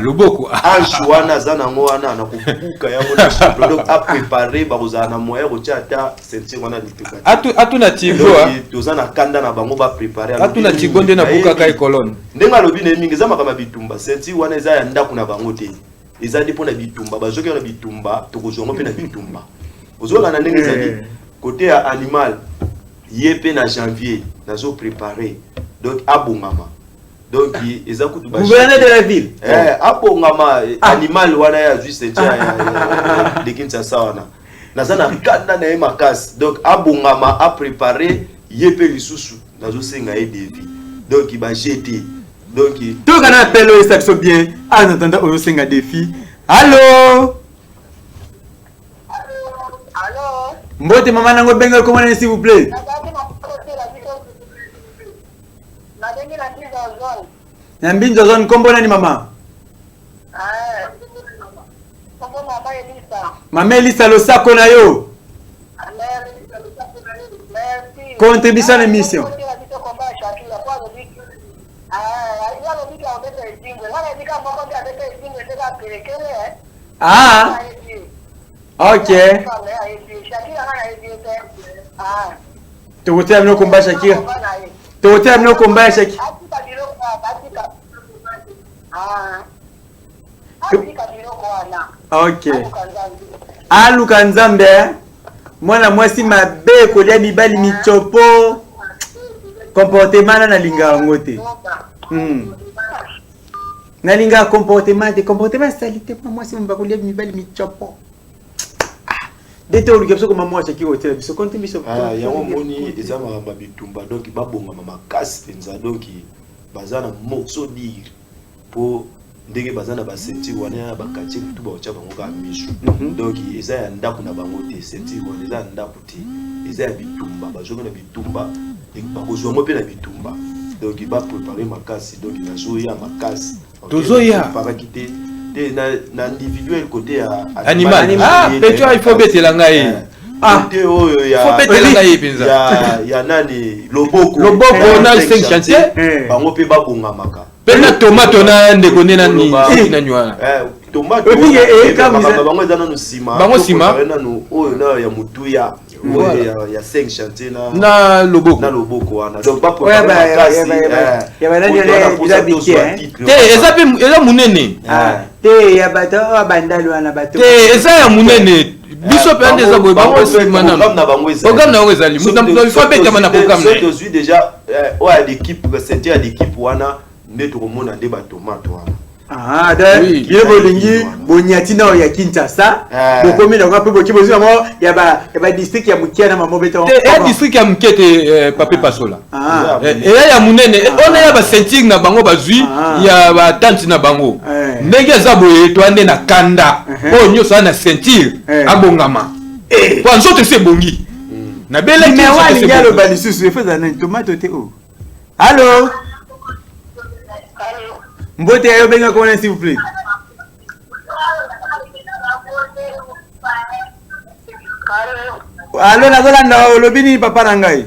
Speaker 5: loboko
Speaker 4: anchoana zana ngwana na ko buka yango na donc à préparer ba kozana moyen ko tiata sentir wana lituka
Speaker 5: atuna tigo
Speaker 4: to zana kanda na bango ba préparer
Speaker 5: atuna tigo nde na buka kai colonne
Speaker 4: ndenga lobi na mingi zama kama bitumba sentir wana za ya ndaku na bango te ezali pona bitumba bazoki na bitumba to kozongo pe na bitumba ozoka na ndenge ezali côté ya animal yepé na janvier nazo préparer donc abongama donc eza kutu ba
Speaker 1: gouverneur de la ville
Speaker 4: abongama animal wana ya juste de Kinshasa wana nazana kanda na makasi donc abongama a préparer yepé lisusu nazo senga e devi donc ba jeter donc
Speaker 1: tout kana appel o ça bien en attendant o senga défi allô mbote mama nango benga comment s'il vous plaît na mbinzo zone kombo nani mama mama Elisa Losako na yo contribution à l'émission ah ok tukutia mno komba Shakira tukutia mno komba Shakira ok aluka nzambe mwana mwasi mabe kolia mibali michopo comportement na linga yango te na linga comportement salite mwasi mbakolia mibali michopo dete oluka biso koma mwasi ki hotel biso konti biso
Speaker 4: yango moni eza makamba bitumba donc babonga makasi penza donc bazana morceau dire pour ndenge bazana ba sentir wana ba quartier tout ba ocha bango ka mishu donc eza ya ndaku na bango te sentir wana eza ndaku te eza ya bitumba bazoka na bitumba et ba kozwa mo pe na bitumba donc ba préparer makasi donc nazo ya makasi
Speaker 5: tozoya
Speaker 4: para quitter na individuel côté à
Speaker 5: animal petro il faut betela ngai
Speaker 4: côté oyo ya
Speaker 5: faut betela ngai penza
Speaker 4: ya nani loboko
Speaker 5: na 5 chantier
Speaker 4: bango pe babonga maka
Speaker 5: pena tomate na ndeko nena ni na nywa
Speaker 4: tomate bango eza nanu sima
Speaker 5: bango sima
Speaker 4: nanu oyo na ya mutuya ya 5 chantier
Speaker 5: na
Speaker 4: loboko wana donc ba
Speaker 1: ya banani ya bikie
Speaker 5: te eza munene
Speaker 1: te ya bato abandalo wana bato
Speaker 5: te eza ya munene biso pe ndeza boy bango sima na programme na ezali mutambo faut betama na programme na
Speaker 4: so to déjà oya l'équipe c'était à l'équipe wana ndeto komona nde ba tomate wana
Speaker 1: ah da bile bolingi bonyati na ya Kinshasa bokomi na ngape boki bozi mo ya ba district ya Mukiana mamo beto
Speaker 5: district ya Mukete pape pasola ya munene ona ya ba sentir na bango bazui ya ba tante na bango ndenge za boye to ande na kanda o nyoso na sentir abongama kwa nzoto se bongi na bele
Speaker 1: ki wali ngalo balisusu efeza na tomate te o allô mbote ayo benga kona s'il vous plaît allô nazolanda olobini papa na ngai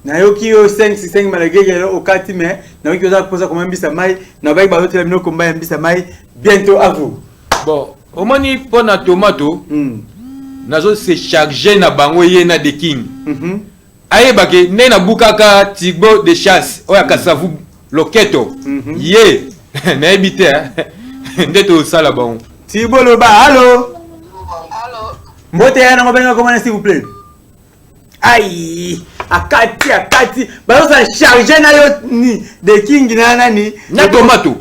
Speaker 1: na yoki yo 5 malagege au kati mais na yoki oza posa comment mbisa mai na ba ba hôtel no komba mbisa mai bientôt à vous.
Speaker 5: Bon, au moni pona tomato nazo se charger na bango yena de king. Aye bake ne na bukaka Tigbo de chasse oya kasavu loketo. Ye na ebite ndeto sala bango.
Speaker 1: Tigbo loba allô. Mbote yana ngobenga comment s'il vous plaît. Aïe, akati bazo sa charger na yo ni de king na nani
Speaker 5: na tomato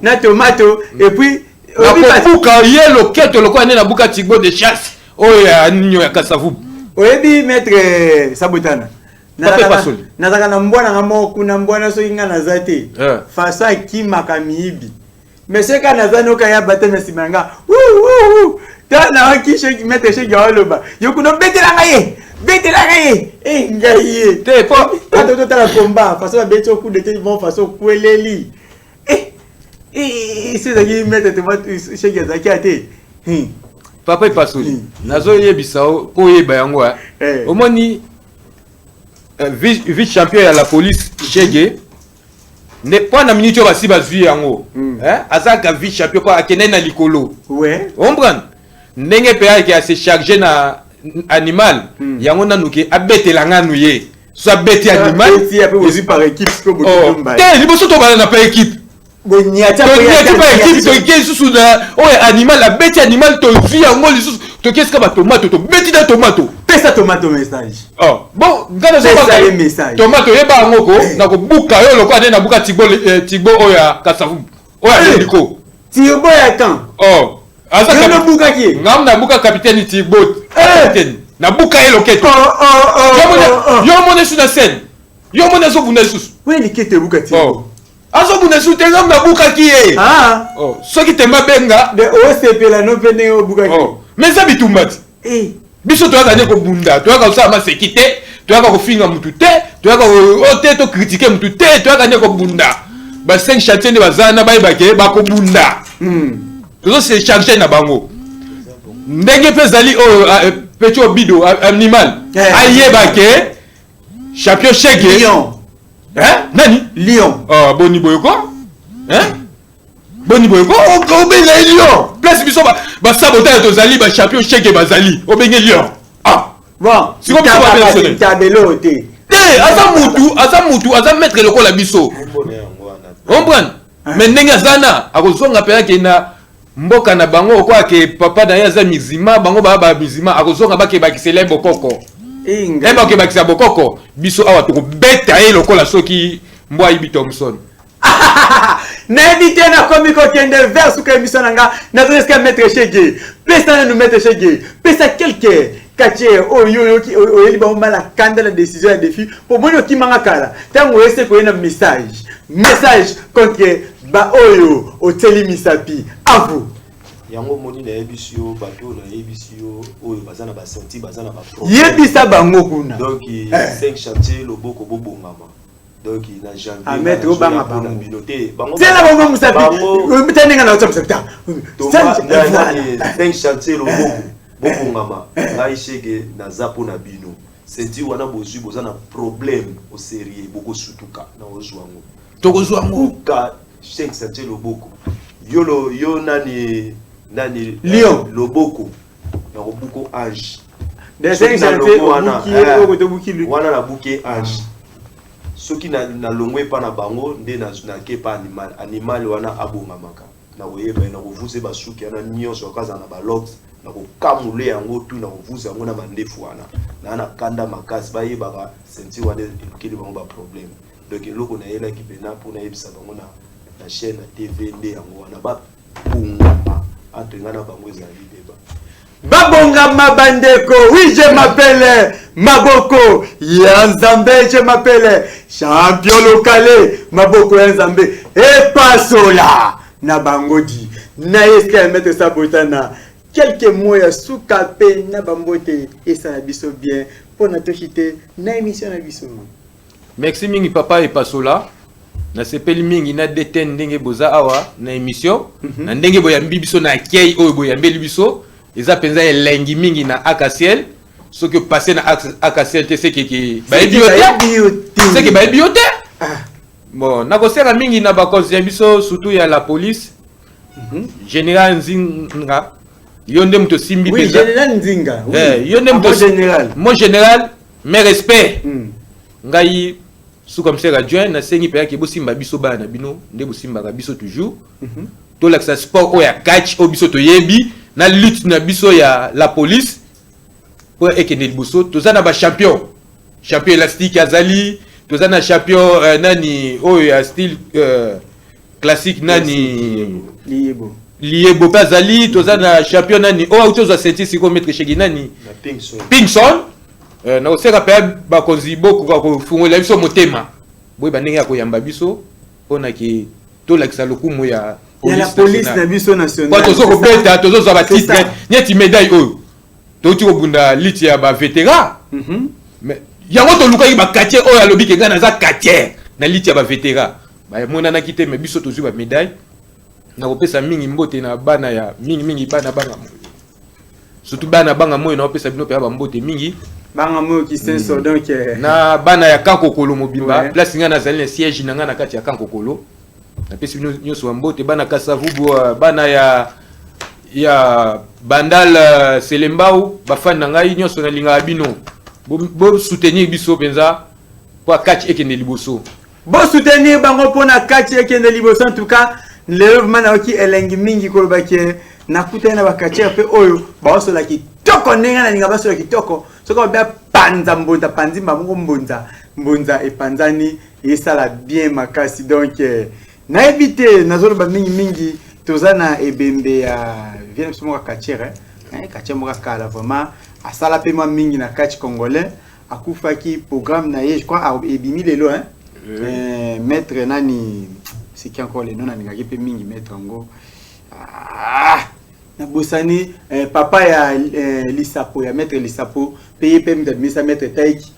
Speaker 1: et puis
Speaker 5: na buka ye loketo lokwa ne na buka Tigbo de chasse oya ninyo ya kasavu.
Speaker 1: Oyebi maître Sabotana nazaka na mbwana ngamo kuna mbwana so inga nazate faso akimaka miibi monsieur kana zano kaya batana simanga ta na wakishe maître shege oloba yokuno betelanga ye ngai
Speaker 5: te po
Speaker 1: ato ta la combat faso beto coup de tête bon faso kweleli c'est ça qui maître te shege zakate
Speaker 5: papa ipasoli nazo yebisa po yeba yango omoni vice champion ya la police Chege ne pas na minute basi bazui yango azaka vice champion kwa akene na likolo comprendre ndenge pe ya se charger na animal yango na nuke abetela nganu ye so abeti animal
Speaker 1: et après aussi par équipe que beaucoup de
Speaker 5: te liboso to bana na pa équipe
Speaker 1: bonyata
Speaker 5: pa équipe to kesu su na animal abeti animal to vi yango lisusu to keska ba tomato to beti na tomato
Speaker 1: pesa tomato message
Speaker 5: bon ngana zo ba
Speaker 1: message
Speaker 5: tomato yeba ngoko na ko buka yo lokwa na buka Tigbo oya kasavu oya liko
Speaker 1: Tigbo ya kan
Speaker 5: asa
Speaker 1: na buka ki
Speaker 5: ngam na buka capitaine Tigbo capitaine na buka ye loketo yo mone su na scène yo mone so buna susu
Speaker 1: we ni kete buka Tigbo
Speaker 5: azo buna su te ngam na buka ki ye soki te mabenga
Speaker 1: de OCP la no pene o buka ki
Speaker 5: mais ça bitumbati biso toyaka ne kobunda toyaka kosala maseki te toyaka kofinga mutu te toyaka ote to critiquer mutu te toyaka ne kobunda ba 5 chantier nde bazala na bayebake bakobunda tozo se charger na bango ndenge mpe ezali peti obido animal ayebake champion Chege
Speaker 1: lion
Speaker 5: nani
Speaker 1: lion
Speaker 5: boni boyoko boni boyoko obenga lion place biso basabota tozali ba champion Chege bazali obenga lion
Speaker 1: bon
Speaker 5: si ko biso ba personnel
Speaker 1: tabelo te
Speaker 5: aza mutu aza maître lokola biso comprendre mais ndenge azana akozonga pe yake na mboka na bango kwa ke papa na yaza mizima bango ba mizima akozonga bake bakisele bokoko eba ke bakisa bokoko biso awa to beta ye lokola soki mbwa Ibi Thompson
Speaker 1: na éviter na komiko kende vers suka émission nanga na toska maître Chege pesa na maître Chege pesa quelque kache oyo ki oyeli ba mala kanda la décision ya défi pour mono ki manga kala tango ese ko na message contre ba oyo oteli misapi à vous
Speaker 4: yango moni na ebisio bato na ebisio oyo bazana ba senti bazana ba
Speaker 1: yebisa bango kuna
Speaker 4: donc 5 chantier loboko bobongama donc na janvier
Speaker 1: maître obanga bango
Speaker 4: binoté bango
Speaker 1: tela bango musapi mtenenga na WhatsApp secteur
Speaker 4: 5 chantier loboko bobongama ngai Chege na zapo na bino senti wana bozwi bozana problème au sérieux boko sutuka na ozwango
Speaker 5: tokozwango
Speaker 4: ka 5 chantier loboko yo nani
Speaker 1: lion
Speaker 4: loboko na buko ange
Speaker 1: de 5 chantier
Speaker 4: wana na buke ange soki na longwe pa na bango nde na ke pa animal wana abongamaka na koyeba na kovuze basuki ana nyonso okaza na balox na kokamule yango tu na kovuze yango na mandefu wana na kanda makasi bayebaka senti wana ekeli bango ba problème donc eloko na yelaki pena mpona yebisa bango na chaîne na TV nde yango wana babongama entre na bango ezali deba
Speaker 1: babongama bandeko. Oui, je m'appelle Maboko ya Nzambe, je m'appelle champion locale Maboko ya Nzambe et pasola na bangodi na eska mettre ça botana quelques mots ya soukape na bambote et ça na biso bien pour na tochite na émission na biso.
Speaker 5: Merci mingi papa et pasola na sepeli mingi na deten ndenge boza awa na émission na ndenge boyambi biso na kei oyo boyambeli biso eza penza elengi mingi na akasiel ce que passé na AKCLT c'est que ba bioté c'est que ba bioté bon na ko sera mingi na ba cause ya biso surtout ya la police général Nzinga yonde mto simbi
Speaker 1: oui général Nzinga
Speaker 5: yonde mto
Speaker 1: général
Speaker 5: mon général mes respect ngai sous comme c'est adjoint na sengi pe ki bo simba biso bana bino nde bo simba ka biso toujours to l'accès sport o ya catch o biso to yebi na lutte na biso ya la police pour ekene liboso tozana ba champion élastique azali tozana champion nani o ya style classique nani liebo bazali tozana champion nani o auto za sentir siko mettre chez nani Pinkson na oseka pe ba konzibo ko fungola biso motema boy bandenge ya koyamba biso pona ki to l'accès lokumu ya
Speaker 1: la police na biso nationale
Speaker 5: kwa tozo ko beta tozo za ba titre nyeti médaille oyo to ti ko bunda liti ya ba vétéran mais yango to luka ba quartier oyo alobi ke ngana za quartier na liti ya ba vétéran ba mona na kite me biso tozo ba médaille na ko pesa mingi mbote na bana ya mingi bana surtout bana banga moyo na opesa bino pe ba mbote mingi
Speaker 1: banga moyo ki senso donc
Speaker 5: na bana ya Kankokolo mobimba place ngana zali siège na ngana kati ya Kankokolo na pesi bino nyoso wa mbote bana Kasavubu bana ya Bandal Selembao bafana ngai nyoso na linga bino bo soutenir biso penza pour catch ekende liboso
Speaker 1: bo soutenir bango pona catch ekende liboso en tout cas le mana oki elengi mingi ko bake na kutena bakatche pe oyo ba so la kitoko nenga na linga ba so la kitoko soko ba panza mbonza panzimba mungu mbonza e panzani esala bien makasi donc na éviter nazolo ba mingi tozana ebembe ya vient somo ka kachere kachere mo kala vraiment asala pe ma mingi na catch congolais akufaki programme na ye je crois ebimi lelo maître nani c'est qui encore les noms na ngaki pe mingi maître ngo na bosani papa ya Lisapo ya maître Lisapo payer pe misa maître Taiki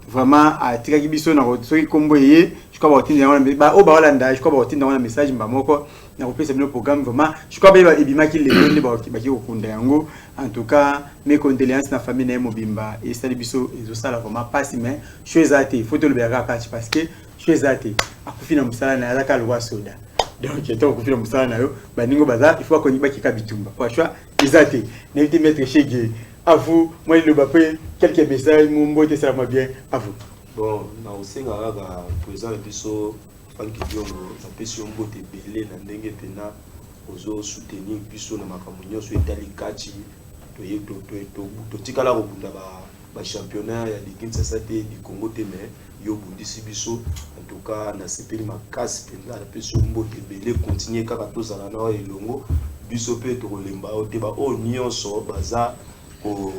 Speaker 1: vraiment a tiraki biso na soki kombo ye je crois ba tinda ba o ba Holanda je crois ba tinda na message mbamoko na kopesa bino programme vraiment je crois ba ebima ki le ba ki okunda yango en tout cas mes condoléances na famille na mobimba et sali biso ezo sala vraiment passe mais chose ate faut te le berga parce que chose ate akufi na musala na alaka lwa soda donc eto akufi na musala na yo baningo baza il faut ko nyiba ki kabitumba pour choix ezate n'évitez mettre chez Gué. À vous, moi il le bapé quelques messages, mon mot ça m'a bien. À vous.
Speaker 4: Bon, na osenga ga président biso Franck Diongo, na pesi mbote belé na ndenge pena ozo soutenir biso na makambo nyonso etali kati to tikala ko bunda ba championnat ya Ligue 1 du Congo te mais yo bundisi biso en tout cas na sepeli makasi pena na pesi mbote belé continuer kaka tozala na elongo biso pe to kolemba o te ba o nyonso baza au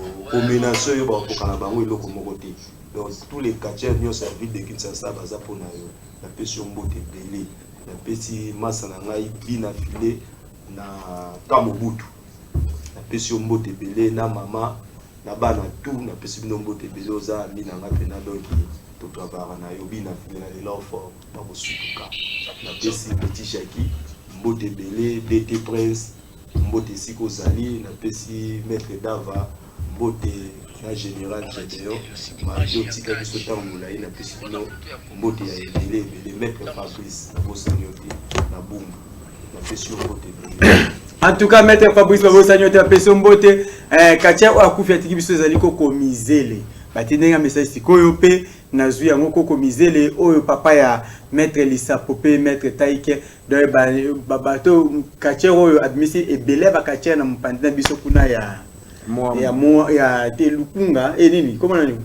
Speaker 4: menace yo ba kokana bango eloko moko te donc tous les quartiers nyo service de Kinshasa baza pona yo na pesi mbote belé na pesi masa na ngai bina filé na Kamobutu na pesi mbote belé na mama na bana tout na pesi bino mbote belé oza mina nga pena donc to travailler na yo bina filé na lelo fort ba ko sutuka na pesi petit Jackie mbote belé DT Prince mbote siko zali na pesi maître Dava mbote na général Jadeo majo tika biso tambola ina pesi no mbote ya elele maître Fabrice na bosanyote na bungu na pesi mbote
Speaker 1: en tout cas maître Fabrice na bosanyote na pesi mbote katia akufi atiki biso zali ko komizele batendenga message sikoyo pe nazwi yango ko komizele oyo papa ya maître Lisapo pe maître Taike do ba bato katia oyo admisi ebele ba katia na mpanda biso kuna ya te lukunga nini comment nani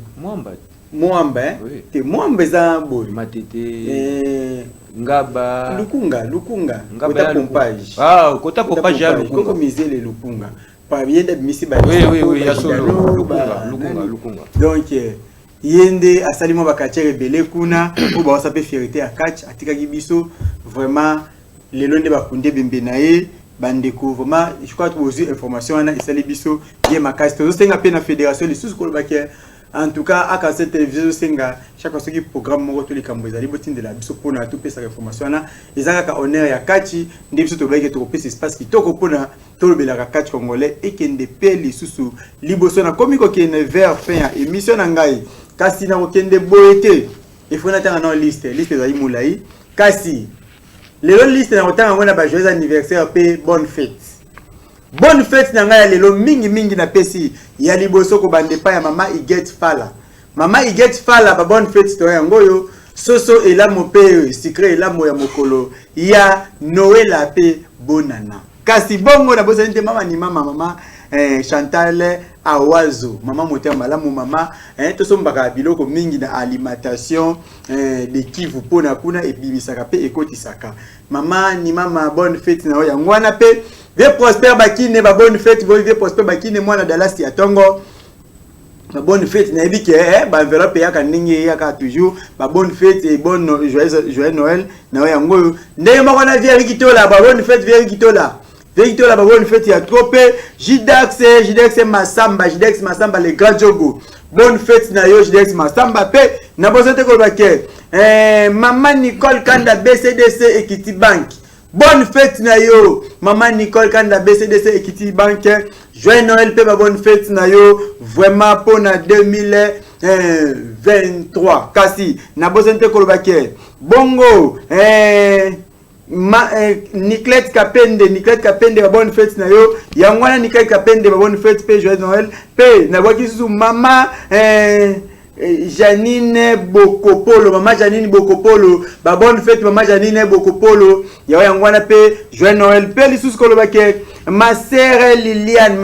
Speaker 1: mwamba te mwamba za boy
Speaker 5: matete ngaba
Speaker 1: lukunga
Speaker 5: ngaba
Speaker 1: pompage
Speaker 5: kota pompage ya lukunga
Speaker 1: ko misele lukunga pa yenda misi ba
Speaker 5: oui ya solo lukunga
Speaker 1: donc yende asalimo ba katia rebele kuna po ba sape fierté ya catch atikaki biso vraiment lelo nde bakunde bembe na ye bandeko vraiment je crois que vous avez information na isali biso bien makasi to senga pe na fédération les sous ko ba ke en tout cas aka cette télévision senga chaque fois que programme moko to likambo ezali botinde la biso pona tout pesa information na ezaka ka honneur ya kati ndi biso to beke to pesa espace ki to ko pona to lobela ka kati congolais et kende peli susu liboso na komiko kene vers fin ya émission na ngai kasi na ko kende boete il faut na tanga na liste ezali mulai kasi lelo liste na kotanga ngona ba joyeux anniversaire pe bonne fête na ngai lelo mingi na pesi ya liboso ko bande pa ya mama Iget Fala ba bonne fête to yango yo soso elamo pe secret elamo ya mokolo ya Noël pe bonana kasi bongo na bosa nte mama ni mama Chantal Awazo mama moteur malamu mama to sombaka biloko mingi na alimentation de Kivu pona kuna ebimisaka pe ekotisaka mama ni mama bonne fête na ya ngwana pe vie prospère bakine ba bonne fête vie prospère bakine mwana Dallas ya tongo ba bonne fête na ebike ba enveloppe ya kaningi ya ka toujours ba bonne fête et bonne joyeux Noël na ya ngoyo ndenge moko na vie rikitola ba bonne fête vie rikitola la bonne fête ya trop Jidex Masamba le grand jogo bonne fête na yo Jidex Masamba pe na bozete ko baké maman Nicole Kanda BCDC Equity Bank bonne fête na yo maman Nicole Kanda BCDC Equity Bank joyeux Noël pe ba bonne fête na yo vraiment pour na 2023 kasi na bozete ko baké bongo Niclette Kapende bonne fête na yo yangwana Niclette Kapende bonne fête pe joyeux Noël pe na bwaki susu mama Janine Bokopolo ba bonne fête mama Janine Bokopolo yangwana pe joyeux Noël pe lisusu kolobake ma sœur Liliane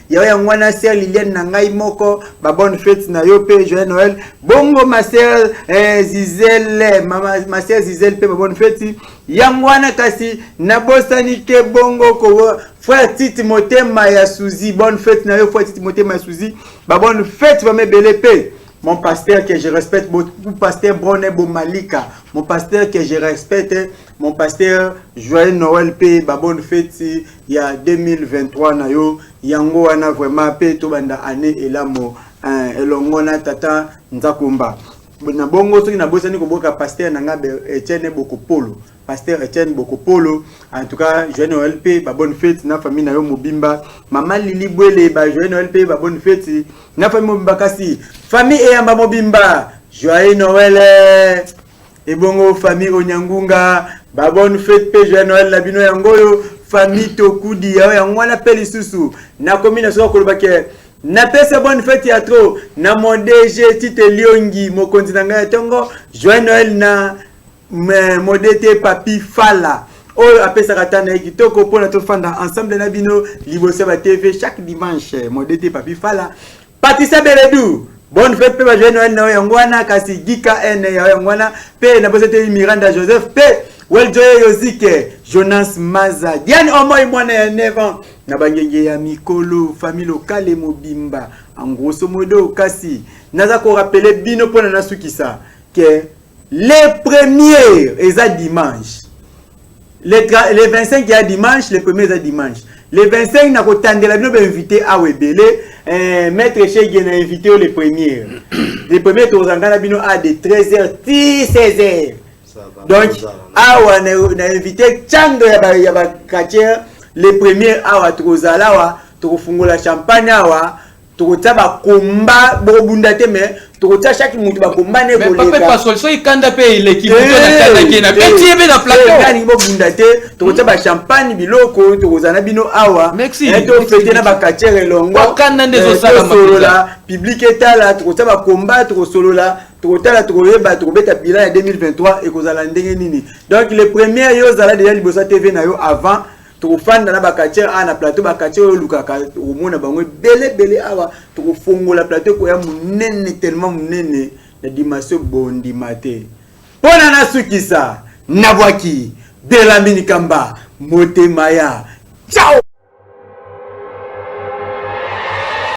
Speaker 1: yangwana sœur Liliane na ngai moko ba bonne fête na yo pe joyeux Noël bongo ma sœur Zizelle ma sœur Zizelle pe ba bonne fête yangwana kasi na bosani ke bongo ko frère Titi Motema ya Suzy bonne fête na yo frère Titi Motema ya Suzy ba bonne fête va me belépé mon pasteur que je respecte beaucoup pasteur Broné Bomalika mon pasteur que je respecte mon pasteur joyeux Noël pe ba bonne fête ya 2023 na yo yango wana vraiment pe to banda année elamo elongona tata nzakumba na bongo soki na bosani ko boka pasteur nanga Etienne Bokopolo pasteur Etienne Bokopolo en tout cas joyeux Noël pe ba bonne fête na famille na yo Mobimba maman Lili Bwele ba joyeux Noël pe ba bonne fête na famille Mobimba kasi famille eyamba Mobimba joyeux Noël et bongo famille Onyangunga ba bonne fête pe joyeux Noël la bino yangoyo famille Tokudi ya ngwana pe lisusu na commune so ko lobake na pesa bonne fête ya trop na mon DG Tite Liongi mokonzi na ngai tongo joyeux Noël na modete papi Fala oyo apesa katana ekitoko pona to fanda ensemble na bino liboso ba TV chaque dimanche modete papi Fala Patissa Beledou bonne fête pe ba joyeux Noël na yangwana kasi Gika N ya yangwana pe na bosete Miranda Joseph pe Weljoye Yozike Jonas Maza Diane Omoy mwana ya 9 ans na bangenge ya mikolo famille locale Mobimba en grosso modo kasi naza ko rappeler bino pona na sukisa que les premiers eza dimanche les 25 ya dimanche les premiers eza dimanche les 25 na ko tandela bino ba invité a webele maître Chege na invité les premiers to zangana bino a de 13h 16h donc awa na invité Chando ya ba quartier les premiers awa tozala wa tofungola champagne awa tokotaba komba bobundate mais tokota chaque mutu ba komba ne boleka mais papa solution ikanda pe l'équipe to na kanda kena petit ebe na plateau kani bobundate tokotaba champagne biloko tokozana bino awa et to fete na ba quartier elongo kanda ndezo sala makolo public etala tokotaba komba tokosolola tokotala tokoyeba tokobeta bilan ya 2023 et kozala ndenge nini donc les premiers yo zala déjà libosa TV na yo avant tokofanda na bakatier ana plateau bakatier oyo lukaka omona bango bele awa tokofongola plateau ko ya munene tellement munene na dimension bondi mate pona na sukisa nabwaki de la minikamba motema ya ciao.